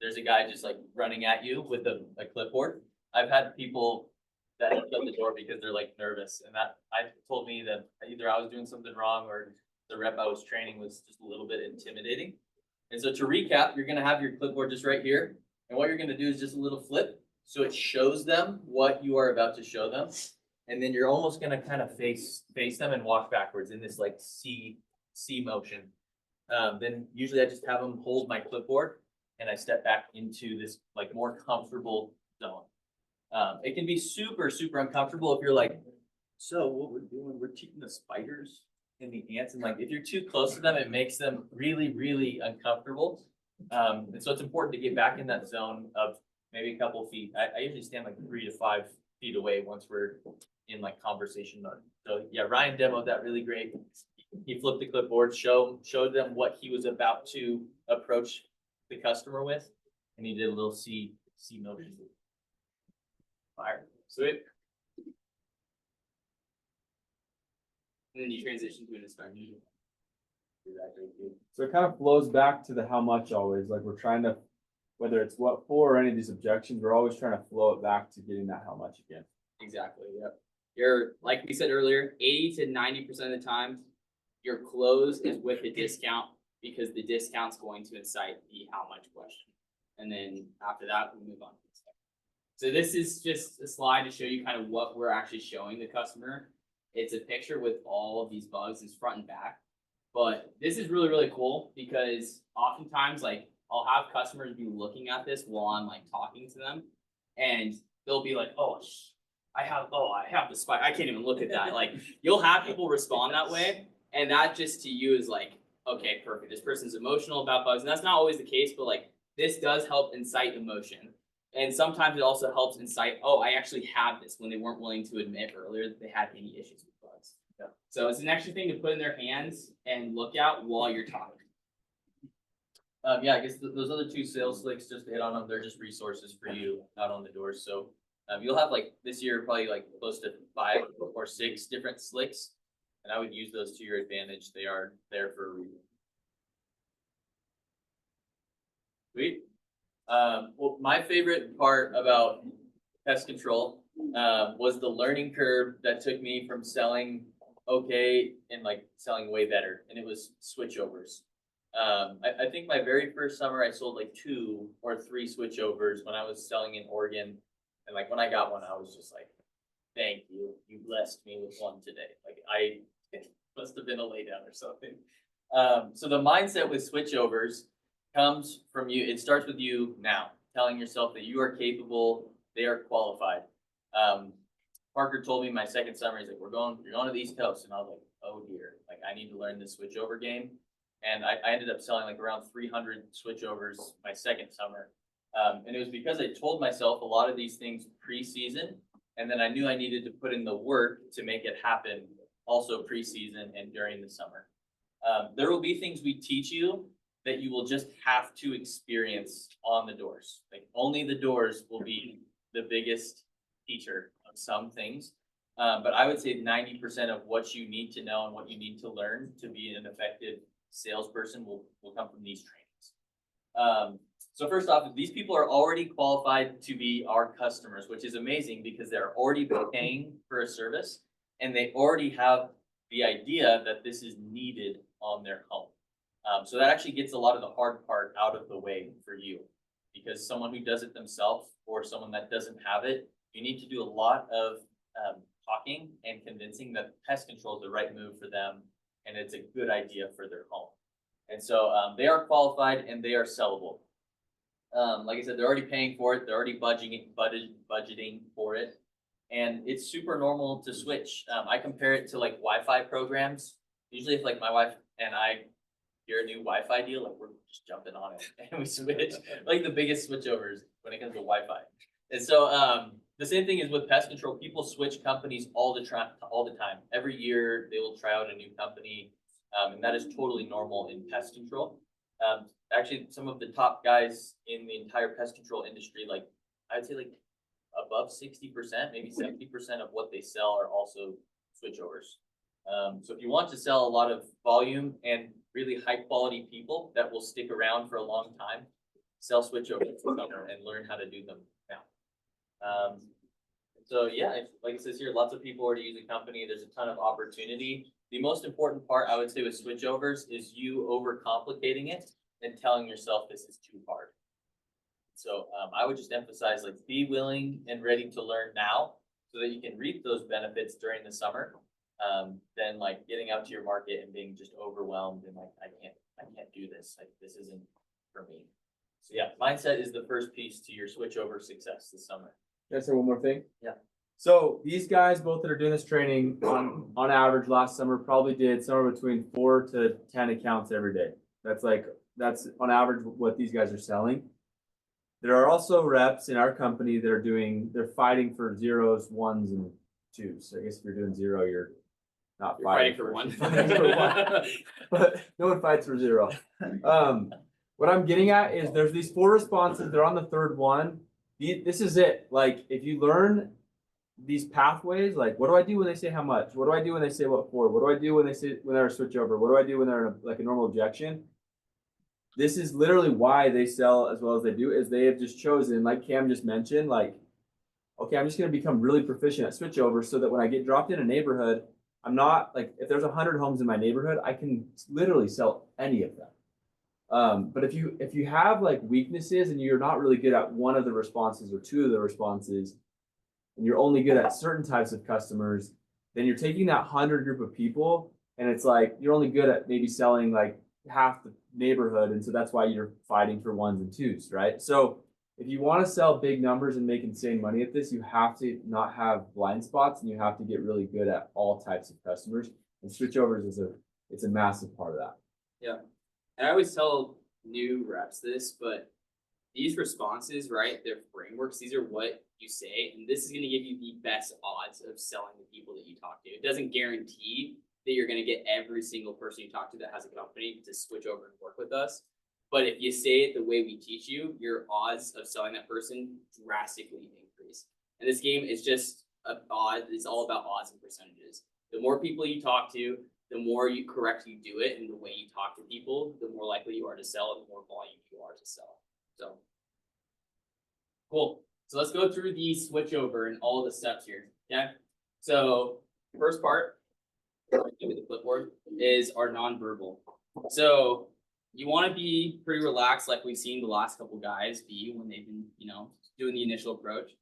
Speaker 2: there's a guy just like running at you with a clipboard. I've had people that shut the door because they're like nervous, and that told me that either I was doing something wrong or the rep I was training was just a little bit intimidating. And so to recap, you're gonna have your clipboard just right here. And what you're gonna do is just a little flip. So it shows them what you are about to show them. And then you're almost gonna kind of face them and walk backwards in this like C see motion. Then usually I just have them hold my clipboard and I step back into this like more comfortable zone. It can be super, super uncomfortable if you're like, so what we're doing, we're teaching the spiders and the ants, and like if you're too close to them, it makes them really, really uncomfortable. And so it's important to get back in that zone of maybe a couple feet. I usually stand like 3 to 5 feet away once we're in like conversation mode. So yeah, Ryan demoed that really great. He flipped the clipboard, showed them what he was about to approach the customer with, and he did a little C motion. Fire.
Speaker 3: Sweet. And then you transition to an inspection.
Speaker 6: So it kind of flows back to the how much always, like we're trying to, whether it's what for or any of these objections, we're always trying to flow it back to getting that how much again.
Speaker 3: Exactly, yep. You're, like we said earlier, 80 to 90% of the time, your close is with the discount because the discount's going to incite the how much question. And then after that, we move on. So this is just a slide to show you kind of what we're actually showing the customer. It's a picture with all of these bugs, it's front and back. But this is really, really cool because oftentimes like I'll have customers be looking at this while I'm like talking to them and they'll be like, oh, I have the spike. I can't even look at that. Like you'll have people respond that way. And that just to you is like, okay, perfect. This person's emotional about bugs. And that's not always the case, but like this does help incite emotion. And sometimes it also helps incite, oh, I actually have this when they weren't willing to admit earlier that they had any issues with bugs. Yeah. So it's an extra thing to put in their hands and look at while you're talking.
Speaker 2: Yeah, I guess those other 2 sales slicks, just to hit on them, they're just resources for you out on the doors. So you'll have like this year probably like close to 5 or 6 different slicks, and I would use those to your advantage. They are there for a reason. Sweet. Well, my favorite part about pest control was the learning curve that took me from selling okay and like selling way better, and it was switchovers. I think my very first summer I sold like 2 or 3 switchovers when I was selling in Oregon, and like when I got one I was just like, thank you, you blessed me with one today. Like it must have been a laydown or something. So the mindset with switchovers comes from you. It starts with you now, telling yourself that you are capable, they are qualified. Parker told me my second summer, he's like, you're going to the East Coast. And I was like, oh dear, like I need to learn this switchover game. And I ended up selling like around 300 switchovers my second summer. And it was because I told myself a lot of these things pre-season, and then I knew I needed to put in the work to make it happen also pre-season and during the summer. There will be things we teach you that you will just have to experience on the doors. Like only the doors will be the biggest teacher of some things. But I would say 90% of what you need to know and what you need to learn to be an effective salesperson will come from these trainings. So first off, these people are already qualified to be our customers, which is amazing because they're already paying for a service and they already have the idea that this is needed on their home. So that actually gets a lot of the hard part out of the way for you, because someone who does it themselves or someone that doesn't have it, you need to do a lot of talking and convincing that pest control is the right move for them and it's a good idea for their home. And so they are qualified and they are sellable. Like I said, they're already paying for it. They're already budgeting for it. And it's super normal to switch. I compare it to like Wi-Fi programs. Usually if like my wife and I hear a new Wi-Fi deal, like we're just jumping on it and we switch, like the biggest switchovers when it comes to Wi-Fi. And so the same thing is with pest control. People switch companies all the time. Every year they will try out a new company, and that is totally normal in pest control. Actually, some of the top guys in the entire pest control industry, like I'd say like above 60%, maybe 70% of what they sell are also switchovers. So if you want to sell a lot of volume and really high quality people that will stick around for a long time, sell switchovers and learn how to do them now. So yeah, like it says here, lots of people already use a company. There's a ton of opportunity. The most important part I would say with switchovers is you overcomplicating it and telling yourself this is too hard. So I would just emphasize, like, be willing and ready to learn now so that you can reap those benefits during the summer. than like getting out to your market and being just overwhelmed and like, I can't do this, like, this isn't for me. So yeah, mindset is the first piece to your switch over success this summer.
Speaker 6: Can I say one more thing?
Speaker 2: Yeah.
Speaker 6: So these guys, both that are doing this training on average last summer probably did somewhere between 4 to 10 accounts every day. That's on average what these guys are selling. There are also reps in our company that they're fighting for zeros, ones, and twos. So I guess if you're doing zero, you're not
Speaker 3: You're fighting for one.
Speaker 6: fighting for one. But no one fights for zero. What I'm getting at is there's these 4 responses. They're on the 3rd one. This is it. Like if you learn these pathways, like what do I do when they say how much? What do I do when they say what for? What do I do when they're a switch over? What do I do when they're in like a normal objection? This is literally why they sell as well as they do, is they have just chosen, like Cam just mentioned, like, okay, I'm just gonna become really proficient at switchover so that when I get dropped in a neighborhood, I'm not like, if there's 100 homes in my neighborhood, I can literally sell any of them. But if you have like weaknesses and you're not really good at one of the responses or 2 of the responses, and you're only good at certain types of customers, then you're taking that 100 group of people and it's like you're only good at maybe selling like half the neighborhood, and so that's why you're fighting for 1s and 2s, right? So if you want to sell big numbers and make insane money at this, you have to not have blind spots and you have to get really good at all types of customers. And switchovers it's a massive part of that.
Speaker 3: Yeah, and I always tell new reps this, but these responses, right, they're frameworks, these are what you say, and this is gonna give you the best odds of selling the people that you talk to. It doesn't guarantee that you're gonna get every single person you talk to that has a company to switch over and work with us. But if you say it the way we teach you, your odds of selling that person drastically increase. And this game is just it's all about odds and percentages. The more people you talk to, the more you do it, and the way you talk to people, the more likely you are to sell and the more volume you are to sell. So cool. So let's go through the switch over and all the steps here. Okay. So first part, give me the clipboard, is our nonverbal. So you want to be pretty relaxed, like we've seen the last couple guys be when they've been, doing the initial approach.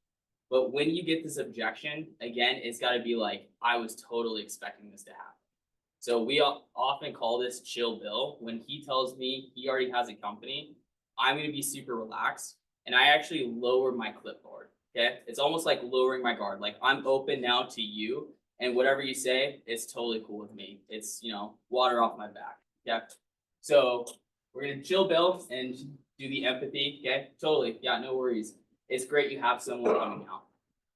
Speaker 3: But when you get this objection, again, it's got to be like, I was totally expecting this to happen. So we often call this chill Bill. When he tells me he already has a company, I'm going to be super relaxed. And I actually lower my clipboard, okay? It's almost like lowering my guard. Like I'm open now to you, and whatever you say, it's totally cool with me. It's, water off my back, okay? So we're gonna chill Bill and do the empathy, okay? Totally, yeah, no worries. It's great you have someone coming out.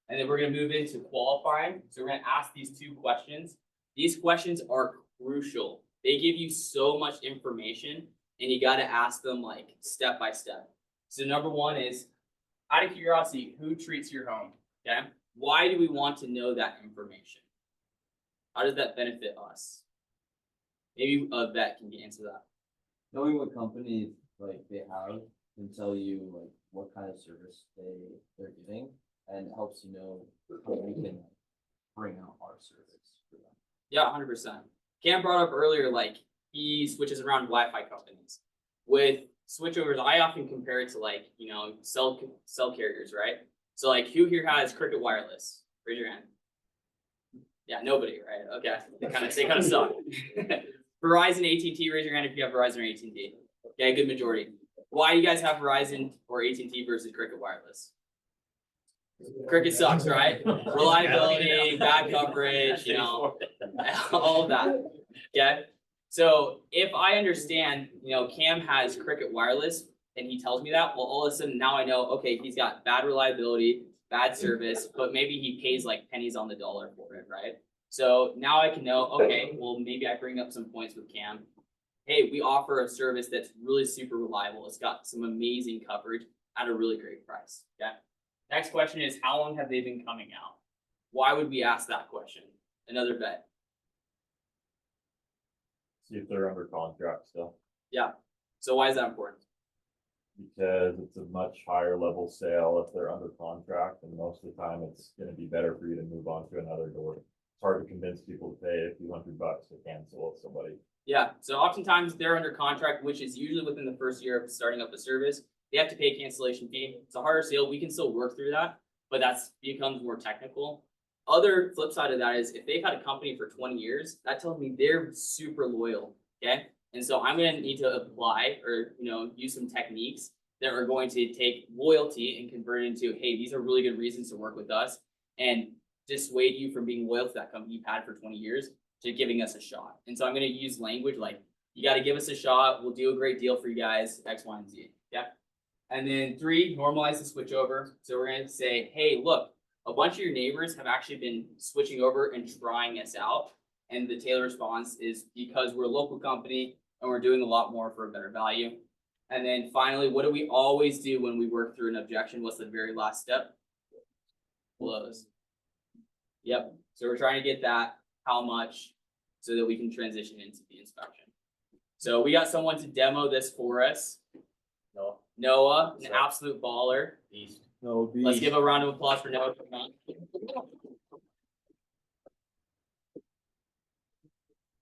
Speaker 3: And then we're gonna move into qualifying. So we're gonna ask these 2 questions. These questions are crucial. They give you so much information, and you gotta ask them like step by step. So number 1 is, out of curiosity, who treats your home, okay? Why do we want to know that information? How does that benefit us? Maybe a vet can answer that.
Speaker 9: Knowing what company like they have can tell you like what kind of service they're getting, and it helps you know how we can bring out our service for them.
Speaker 3: Yeah, 100%. Cam brought up earlier, like he switches around Wi-Fi companies. With switchovers, I often compare it to like, cell carriers, right? So like who here has Cricket Wireless? Raise your hand. Yeah, nobody, right? Okay, they kind of suck. Verizon, AT&T, raise your hand if you have Verizon or AT&T. Okay, good majority. Why do you guys have Verizon or AT&T versus Cricket Wireless? Cricket sucks, right? Reliability, bad coverage, all of that. Okay. So if I understand, Cam has Cricket Wireless and he tells me that, well, all of a sudden now I know, okay, he's got bad reliability, bad service, but maybe he pays like pennies on the dollar for it, right? So now I can know, okay, well, maybe I bring up some points with Cam. Hey, we offer a service that's really super reliable. It's got some amazing coverage at a really great price. Okay. Next question is, how long have they been coming out? Why would we ask that question? Another bet.
Speaker 10: See if they're under contract still,
Speaker 3: Yeah. So why is that important?
Speaker 10: because it's a much higher level sale if they're under contract, and most of the time it's gonna be better for you to move on to another door. It's hard to convince people to pay a few $100 to cancel with somebody.
Speaker 3: Yeah, so oftentimes they're under contract, which is usually within the first year of starting up the service. They have to pay a cancellation fee. It's a harder sale. We can still work through that, but that's becomes more technical. other flip side of that is if they've had a company for 20 years, that tells me they're super loyal, okay? And so I'm gonna need to apply or, use some techniques that are going to take loyalty and convert it into, hey, these are really good reasons to work with us, and dissuade you from being loyal to that company you've had for 20 years to giving us a shot. And so I'm gonna use language like, you gotta give us a shot, we'll do a great deal for you guys, X, Y, and Z, yeah? And then 3, normalize the switch over. So we're gonna say, hey, look, a bunch of your neighbors have actually been switching over and trying us out. And the tailored response is because we're a local company and we're doing a lot more for a better value. And then finally, what do we always do when we work through an objection? What's the very last step? Close. Yep, so we're trying to get that, how much, so that we can transition into the inspection. So we got someone to demo this for us. Noah, an absolute baller.
Speaker 6: No,
Speaker 3: Let's give a round of applause for Noah.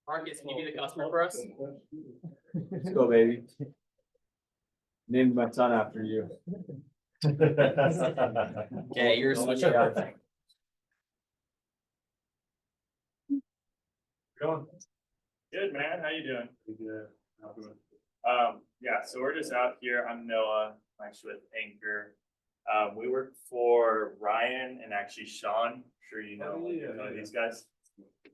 Speaker 3: Marcus, can you be the customer for us?
Speaker 6: Let's go, baby. Named my son after you.
Speaker 3: Okay, you're a switch over.
Speaker 11: Going? Good, man. How you doing? Good. Yeah, so we're just out here. I'm Noah. I'm actually with Anchor. We work for Ryan and actually Sean. I'm sure you know these guys.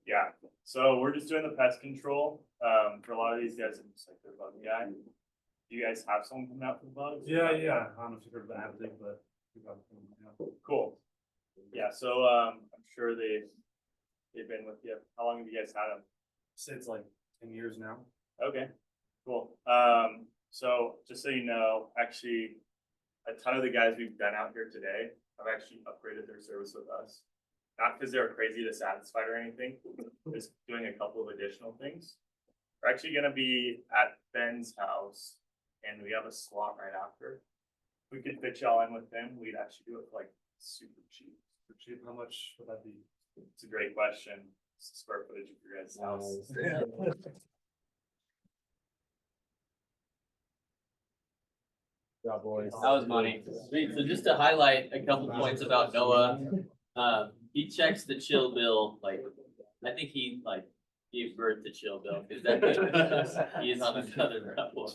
Speaker 11: Yeah, so we're just doing the pest control. For a lot of these guys, it's like they're bug guy. Do you guys have someone coming out for the bugs? Yeah. I don't know if you've heard of that, but cool. Yeah, so I'm sure they've been with you. How long have you guys had them? Since like 10 years now. Okay, cool. So just so you know, actually, a ton of the guys we've done out here today have actually upgraded their service with us. Not because they're crazy dissatisfied or anything, just doing a couple of additional things. We're actually gonna be at Ben's house and we have a slot right after. If we could fit y'all in with them, we'd actually do it for like super cheap. Super cheap, how much would that be? It's a great question. It's the square footage of your guys' house.
Speaker 6: Yeah, boys.
Speaker 3: That was money. Sweet. So just to highlight a couple points about Noah, he checks the chill bill, like, I think he gave birth to chill bill, because he is on another level.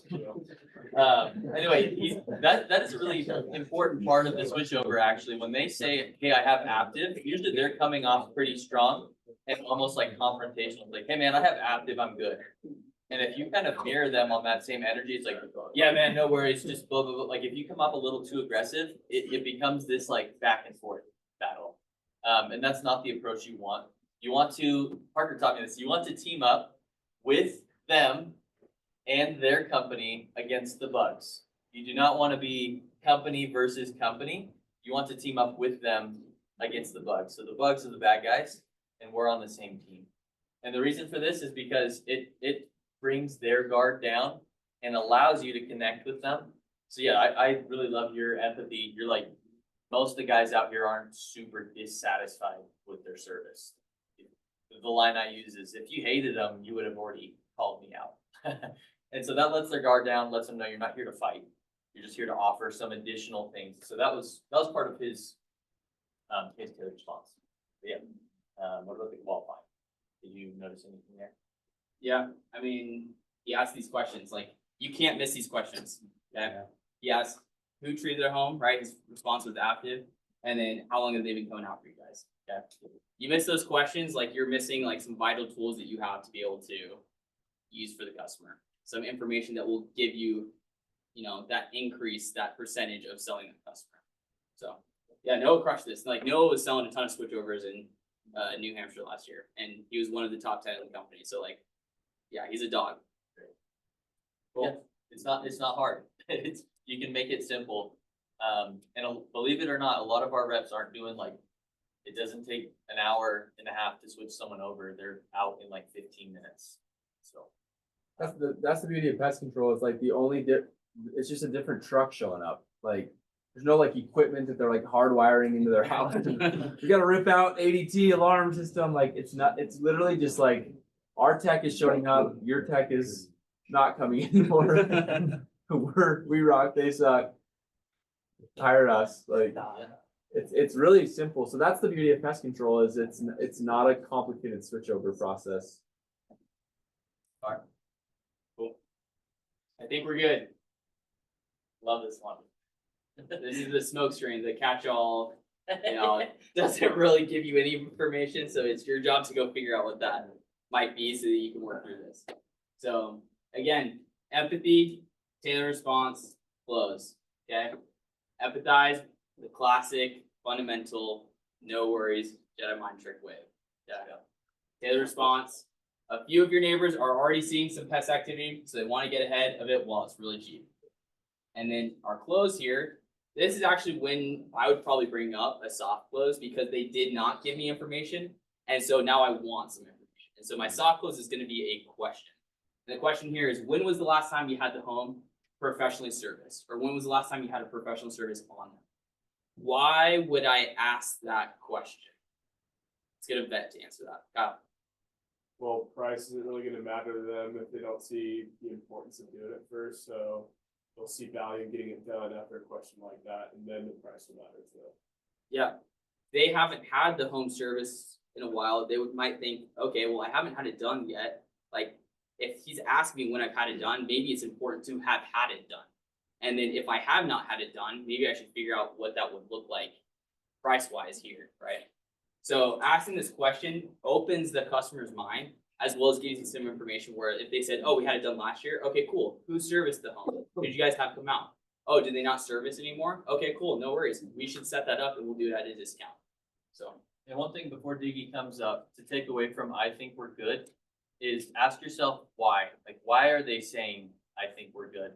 Speaker 3: Anyway, that is a really important part of the switchover, actually. When they say, hey, I have Aptiv, usually they're coming off pretty strong and almost like confrontational, like, hey man, I have Aptiv, I'm good. And if you kind of mirror them on that same energy, it's like, yeah, man, no worries, just blah, blah, blah. Like, if you come up a little too aggressive, it becomes this like back and forth battle. And that's not the approach you want. You want to, Parker taught me this, you want to team up with them and their company against the bugs. You do not want to be company versus company. You want to team up with them against the bugs. So the bugs are the bad guys, and we're on the same team. And the reason for this is because it brings their guard down and allows you to connect with them. So yeah, I really love your empathy. You're like, most of the guys out here aren't super dissatisfied with their service. The line I use is, if you hated them, you would have already called me out. And so that lets their guard down, lets them know you're not here to fight. You're just here to offer some additional things. So that was part of his tailored response. But yeah, what about the qualifying? Did you notice anything there? Yeah, I mean, he asked these questions, like, you can't miss these questions. Okay? Yeah. He asked who treated their home, right? His response was Aptiv. And then how long have they been coming out for you guys? Okay. You miss those questions, like you're missing like some vital tools that you have to be able to use for the customer. Some information that will give you, that increase, that percentage of selling the customer. So yeah, Noah crushed this. Like Noah was selling a ton of switchovers in New Hampshire last year, and he was one of the top 10 in the company. So like, yeah, he's a dog. Cool. Yeah, it's not hard. You can make it simple. And believe it or not, a lot of our reps aren't doing like, it doesn't take an hour and a half to switch someone over. They're out in like 15 minutes. So
Speaker 6: that's the beauty of pest control. It's like it's just a different truck showing up. Like there's no like equipment that they're like hardwiring into their house. You gotta rip out ADT alarm system. Like it's literally just like our tech is showing up, your tech is not coming anymore. We rock, they suck. Hire us. Like It's really simple. So that's the beauty of pest control is it's not a complicated switchover process.
Speaker 3: I think we're good. Love this one. This is the smoke screen, the catch-all, you know, it doesn't really give you any information, so it's your job to go figure out what that might be so that you can work through this. So, again, empathy, tailored response, close, okay? Empathize, the classic, fundamental, no worries, Jedi mind trick way. Yeah. Tailored response, a few of your neighbors are already seeing some pest activity, so they want to get ahead of it while it's really cheap. And then our close here, this is actually when I would probably bring up a soft close because they did not give me information. And so now I want some information. And so my soft close is going to be a question. And the question here is, when was the last time you had the home professionally serviced? Or when was the last time you had a professional service on them? Why would I ask that question? Let's get a vet to answer that. Kyle.
Speaker 5: Well, price isn't really gonna matter to them if they don't see the importance of doing it first, so they'll see value in getting it done after a question like that, and then the price will matter to them.
Speaker 3: Yeah, they haven't had the home service in a while. They might think, okay, well, I haven't had it done yet. Like, if he's asking me when I've had it done, maybe it's important to have had it done. And then if I have not had it done, maybe I should figure out what that would look like price-wise here, right? So asking this question opens the customer's mind as well as gives you some information where if they said, oh, we had it done last year, okay, cool. Who serviced the home? Did you guys have come out? Oh, did they not service anymore? Okay, cool, no worries. We should set that up and we'll do it at a discount. So,
Speaker 2: And one thing before Diggy comes up, to take away from I think we're good, is ask yourself why. Like, why are they saying I think we're good?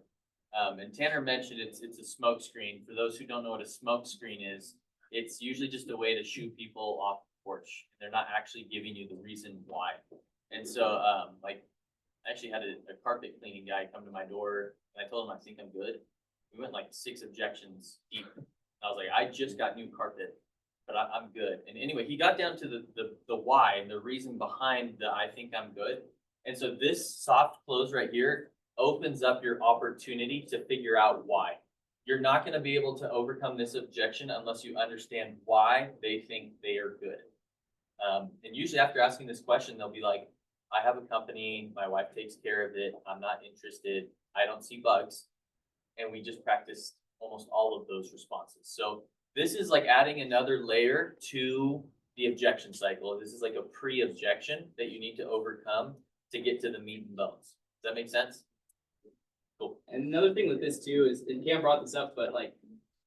Speaker 2: And Tanner mentioned it's a smoke screen. For those who don't know what a smoke screen is, it's usually just a way to shoo people off the porch. They're not actually giving you the reason why. And so, like, I actually had a carpet cleaning guy come to my door, and I told him I think I'm good. We went like 6 objections deep. I was like, I just got new carpet, but I'm good. And anyway, he got down to the why and the reason behind the I think I'm good. And so this soft close right here opens up your opportunity to figure out why. You're not going to be able to overcome this objection unless you understand why they think they are good. And usually after asking this question, they'll be like, I have a company, my wife takes care of it, I'm not interested, I don't see bugs. And we just practiced almost all of those responses. So this is like adding another layer to the objection cycle. This is like a pre-objection that you need to overcome to get to the meat and bones. Does that make sense? Cool.
Speaker 3: and another thing with this too is, and Cam brought this up, but like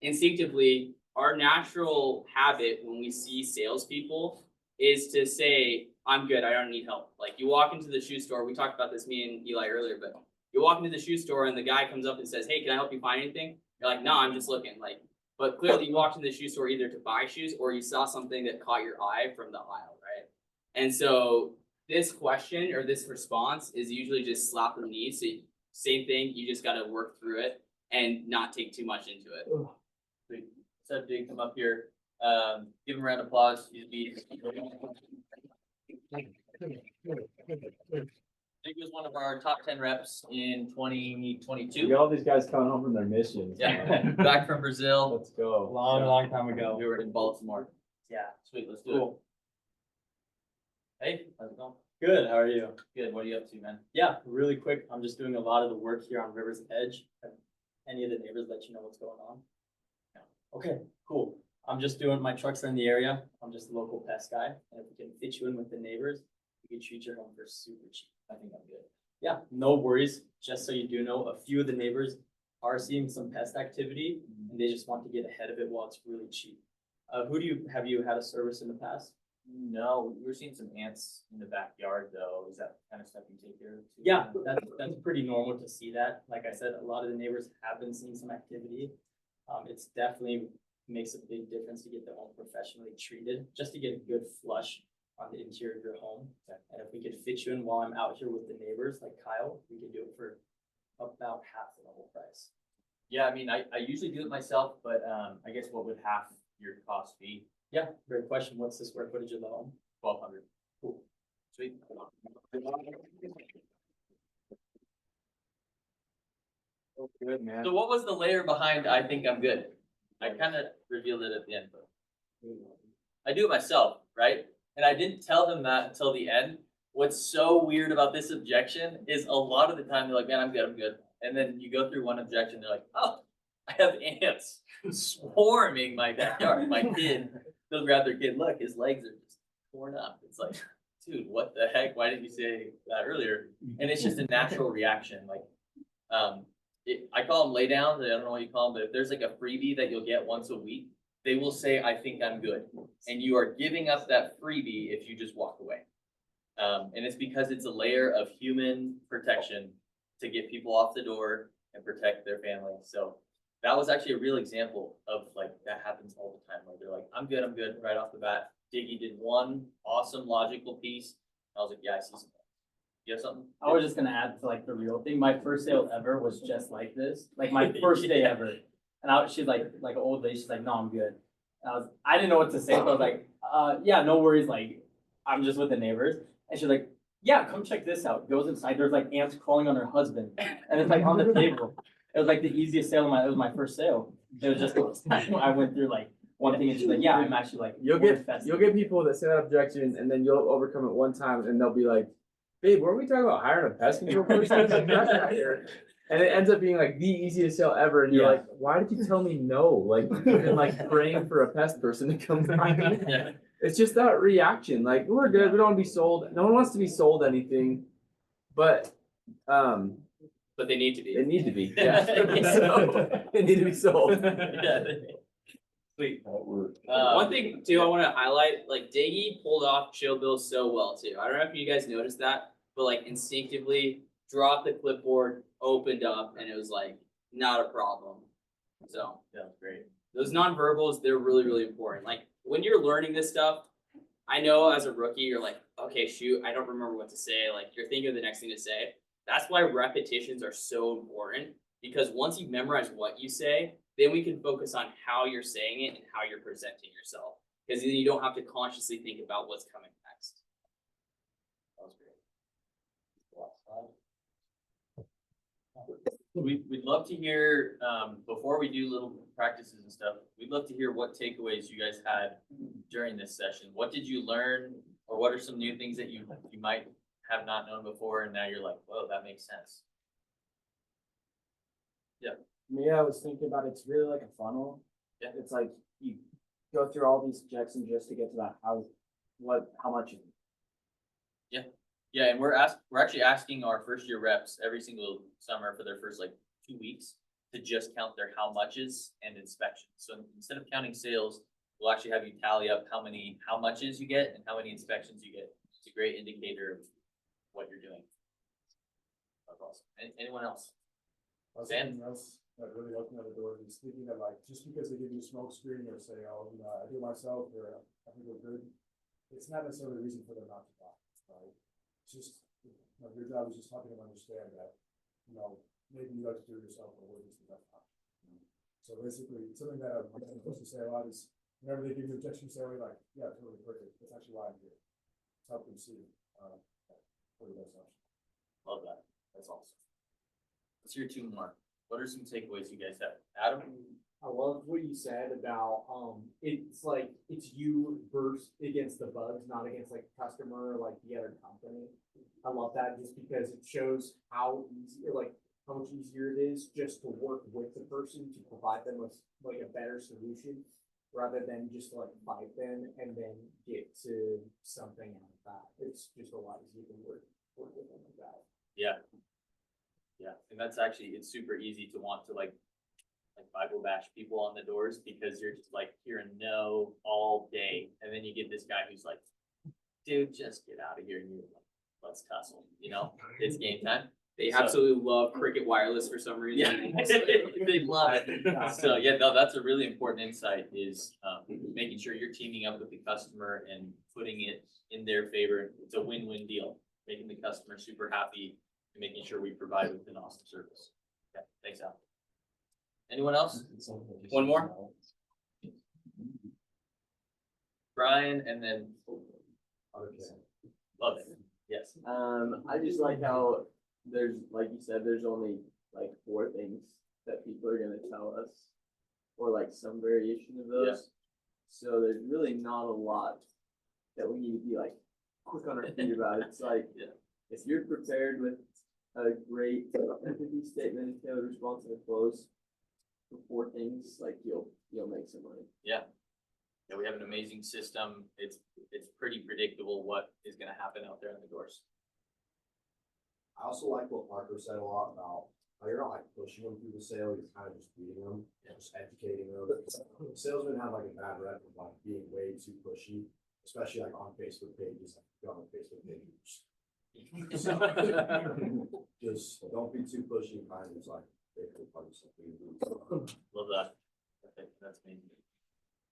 Speaker 3: instinctively, our natural habit when we see salespeople is to say, I'm good, I don't need help. Like you walk into the shoe store, we talked about this, me and Eli earlier, but you walk into the shoe store and the guy comes up and says, hey, can I help you find anything? You're like, no, I'm just looking. Like, but clearly you walked into the shoe store either to buy shoes or you saw something that caught your eye from the aisle, right? And so this question or this response is usually just slap on the knee. So same thing, you just gotta work through it and not take too much into it.
Speaker 2: Sweet. Let's have Dig come up here. Give him a round of applause. Dig was one of our top 10 reps in
Speaker 6: We
Speaker 2: 2022.
Speaker 6: got all these guys coming home from their missions.
Speaker 2: Yeah, back from Brazil.
Speaker 6: Let's go.
Speaker 3: Long time ago.
Speaker 2: We were in Baltimore.
Speaker 3: Yeah.
Speaker 2: Sweet, let's do it. Hey, how's it going?
Speaker 4: Good, how are you?
Speaker 2: Good, what are you up to, man?
Speaker 4: Yeah, really quick, I'm just doing a lot of the work here on River's Edge. Have any of the neighbors let you know what's going on? No. Okay, cool. I'm just doing, my trucks are in the area. I'm just a local pest guy. And if we can fit you in with the neighbors, we can treat your home for super cheap. I think I'm good. Yeah, no worries. Just so you do know, a few of the neighbors are seeing some pest activity and they just want to get ahead of it while it's really cheap. Have you had a service in the past?
Speaker 2: No, we were seeing some ants in the backyard though. Is that kind of stuff you take care of too?
Speaker 4: Yeah, that's pretty normal to see that. Like I said, a lot of the neighbors have been seeing some activity. It's definitely makes a big difference to get the home professionally treated, just to get a good flush on the interior of your home. And if we could fit you in while I'm out here with the neighbors, like Kyle, we could do it for about half the normal price.
Speaker 2: Yeah, I mean, I usually do it myself, but I guess what would half your cost be?
Speaker 4: Yeah, great question. What's the square footage of the home?
Speaker 2: 1,200.
Speaker 4: Cool.
Speaker 2: Sweet.
Speaker 6: Oh, good, man.
Speaker 2: So what was the layer behind I think I'm good? I kind of revealed it at the end, but I do it myself, right? And I didn't tell them that until the end. What's so weird about this objection is a lot of the time they're like, man, I'm good. And then you go through one objection, they're like, oh, I have ants swarming my backyard. My kid, they'll grab their kid, look, his legs are just torn up. It's like, dude, what the heck? Why didn't you say that earlier? And it's just a natural reaction. Like, I call them lay downs. I don't know what you call them, but if there's like a freebie that you'll get once a week, they will say, I think I'm good. And you are giving up that freebie if you just walk away. And it's because it's a layer of human protection to get people off the door and protect their family. So that was actually a real example of like, that happens all the time where they're like, I'm good right off the bat. Diggy did one awesome logical piece. I was like, yeah, I see something. You have something?
Speaker 7: I was just gonna add to like the real thing. My first sale ever was just like this, like my first day ever. And she's like an old lady. She's like, no, I'm good. And I didn't know what to say, so I was like, yeah, no worries. Like, I'm just with the neighbors. And she's like, yeah, come check this out. Goes inside. There's like ants crawling on her husband, and it's like on the table. It was like the easiest sale it was my first sale. It was just I went through like one thing, and she's like, yeah, I'm actually like
Speaker 6: You'll get people that say that objection, and then you'll overcome it one time, and they'll be like, babe, weren't we talking about hiring a pest control person? Like, that's not here. And it ends up being like the easiest sale ever, and you're
Speaker 7: Yeah.
Speaker 6: like, why did you tell me no? Like, and like praying for a pest person to come by.
Speaker 2: Yeah.
Speaker 6: It's just that reaction. Like, we're good. We don't want to be sold. No one wants to be sold anything, but
Speaker 3: But they need to
Speaker 6: they
Speaker 3: be.
Speaker 6: need to be. Yeah. So, they need to be sold.
Speaker 2: Yeah. Sweet.
Speaker 3: One thing too, I wanna highlight, like Diggy pulled off Chill Bill so well too. I don't know if you guys noticed that, but like instinctively dropped the clipboard, opened up, and it was like, not a problem. So,
Speaker 2: Yeah, that's great.
Speaker 3: those nonverbals, they're really, really important. Like, when you're learning this stuff, I know as a rookie, you're like, okay, shoot, I don't remember what to say. Like, you're thinking of the next thing to say. That's why repetitions are so important, because once you memorize what you say, then we can focus on how you're saying it and how you're presenting yourself. Because then you don't have to consciously think about what's coming next. That was great.
Speaker 2: We'd love to hear, before we do little practices and stuff, we'd love to hear what takeaways you guys had during this session. What did you learn, or what are some new things that you might have not known before, and now you're like, whoa, that makes sense?
Speaker 7: Me, I was thinking about it's really like a funnel.
Speaker 2: Yeah.
Speaker 7: It's like you go through all these objections just to get to that how much.
Speaker 2: Yeah, and we're actually asking our first year reps every single summer for their first like 2 weeks to just count their how muches and inspections. So instead of counting sales, we'll actually have you tally up how muches you get and how many inspections you get. It's a great indicator of what you're doing. That's awesome. Anyone else? Sam?
Speaker 5: That really opened the door, is thinking that like, just because they give you a smoke screen or say, oh, you know, I do it myself, or I think we're good, it's not necessarily a reason for them not to buy, right? It's just, you know, your job is just helping them understand that, you know, maybe you like to do it yourself, but we're just the best option. So basically, something that I'm supposed to say a lot is, whenever they give you objection, say, like, yeah, totally perfect, that's actually why I'm here. It's help them see, for the best option.
Speaker 2: Love that. That's awesome. Let's hear two more. What are some takeaways you guys have? Adam?
Speaker 12: I love what you said about, it's like, it's you versus against the bugs, not against like the customer or like the other company. I love that just because it shows how easy, or like how much easier it is just to work with the person to provide them with like a better solution rather than just like fight them and then get to something out of that. It's just a lot easier to work with them like that.
Speaker 2: Yeah. Yeah, and that's actually, it's super easy to want to like Bible bash people on the doors because you're just like hearing no all day. And then you get this guy who's like, dude, just get out of here. And you're like, let's tussle, you know, it's game time.
Speaker 3: They
Speaker 2: So-
Speaker 3: absolutely love Cricket Wireless for some reason.
Speaker 2: Yeah, they love it. So yeah, no, that's a really important insight is making sure you're teaming up with the customer and putting it in their favor. It's a win-win deal, making the customer super happy and making sure we provide with an awesome service. Okay, thanks, Al. Anyone else? One more? Brian and then. Love it. Yes.
Speaker 9: I just like how there's, like you said, there's only like 4 things that people are gonna tell us, or like some variation of those.
Speaker 6: So there's really not a lot that we need to be like quick on our feet about. It's like,
Speaker 2: Yeah.
Speaker 6: if you're prepared with a great empathy statement, tailored response and a close for 4 things, like you'll make some money.
Speaker 2: Yeah, we have an amazing system. It's pretty predictable what is gonna happen out there in the doors.
Speaker 13: I also like what Parker said a lot about how you're not like pushing them through the sale, you're kind of just reading them, just educating them. Salesmen have like a bad rep of like being way too pushy, especially like on Facebook pages, like go on Facebook pages. Just don't be too pushy, kind of just like basically part of something.
Speaker 2: Love that. That's amazing.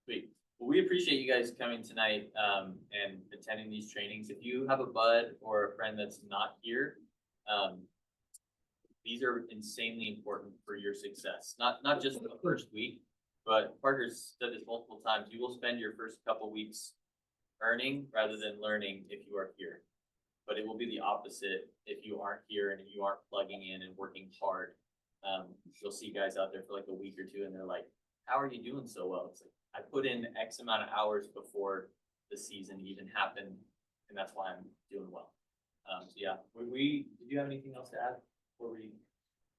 Speaker 2: Sweet. Well, we appreciate you guys coming tonight, and attending these trainings. If you have a bud or a friend that's not here, these are insanely important for your success. Not just the first week, but Parker's said this multiple times. You will spend your first couple weeks earning rather than learning if you are here. But it will be the opposite if you aren't here and if you aren't plugging in and working hard. You'll see guys out there for like a week or two and they're like, how are you doing so well? It's like, I put in X amount of hours before the season even happened, and that's why I'm doing well. So yeah, did you have anything else to add before we?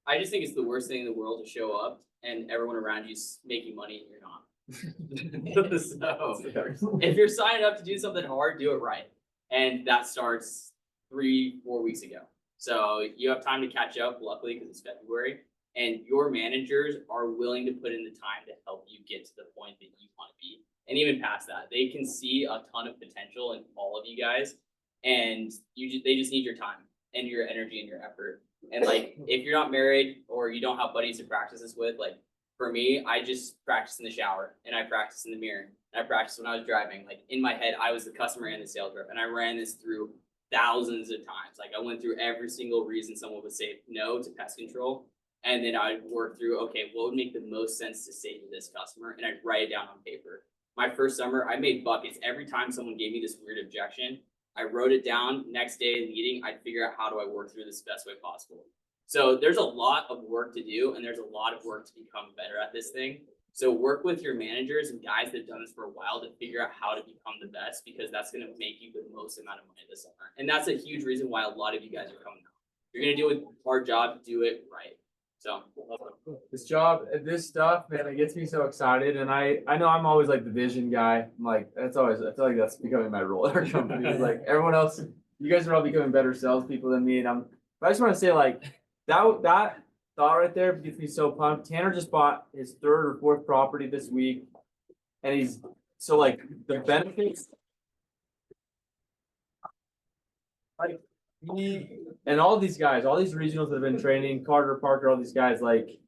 Speaker 3: I just think it's the worst thing in the world to show up and everyone around you's making money and you're not. So if you're signing up to do something hard, do it right. And that starts 3-4 weeks ago. So you have time to catch up, luckily, because it's February. And your managers are willing to put in the time to help you get to the point that you want to be. And even past that, they can see a ton of potential in all of you guys. And they just need your time and your energy and your effort. And like, if you're not married or you don't have buddies to practice this with, like for me, I just practice in the shower and I practice in the mirror. And I practiced when I was driving. Like in my head, I was the customer and the sales rep. And I ran this through thousands of times. Like I went through every single reason someone would say no to pest control. And then I'd work through, okay, what would make the most sense to say to this customer? And I'd write it down on paper. My first summer, I made buckets. Every time someone gave me this weird objection, I wrote it down. Next day in meeting, I'd figure out how do I work through this the best way possible. So there's a lot of work to do, and there's a lot of work to become better at this thing. So work with your managers and guys that have done this for a while to figure out how to become the best, because that's going to make you the most amount of money this summer. And that's a huge reason why a lot of you guys are coming out. You're going to do a hard job, do it right. So
Speaker 6: This stuff, man, it gets me so excited. And I know I'm always like the vision guy. I'm like, I feel like that's becoming my role at our company. Like everyone else, you guys are all becoming better salespeople than me. And I just want to say like that thought right there gets me so pumped. Tanner just bought his 3rd or 4th property this week. And he's so like the benefits. Like me and all these guys, all these regionals that have been training, Carter, Parker, all these guys, like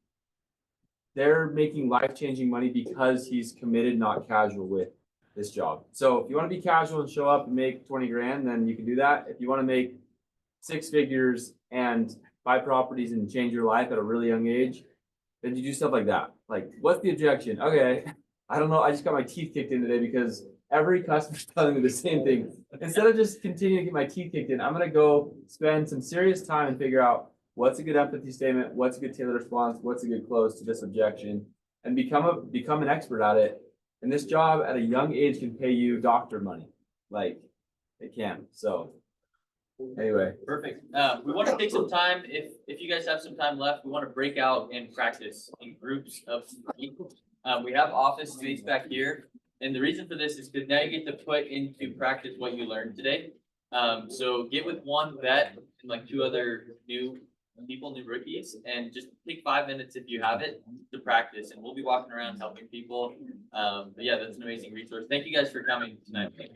Speaker 6: they're making life-changing money because he's committed, not casual with this job. So if you want to be casual and show up and make 20 grand, then you can do that. If you want to make 6 figures and buy properties and change your life at a really young age, then you do stuff like that. Like, what's the objection? Okay, I don't know. I just got my teeth kicked in today because every customer's telling me the same thing. Instead of just continuing to get my teeth kicked in, I'm going to go spend some serious time and figure out what's a good empathy statement, what's a good tailored response, what's a good close to this objection, and become an expert at it. And this job at a young age can pay you doctor money. Like, it can. So anyway.
Speaker 2: Perfect. We want to take some time, if you guys have some time left, we want to break out and practice in groups of 3. We have office space back here. And the reason for this is because now you get to put into practice what you learned today. So get with one vet and like 2 other new rookies, and just take 5 minutes if you have it to practice. And we'll be walking around helping people. But yeah, that's an amazing resource. Thank you guys for coming tonight. Thank you.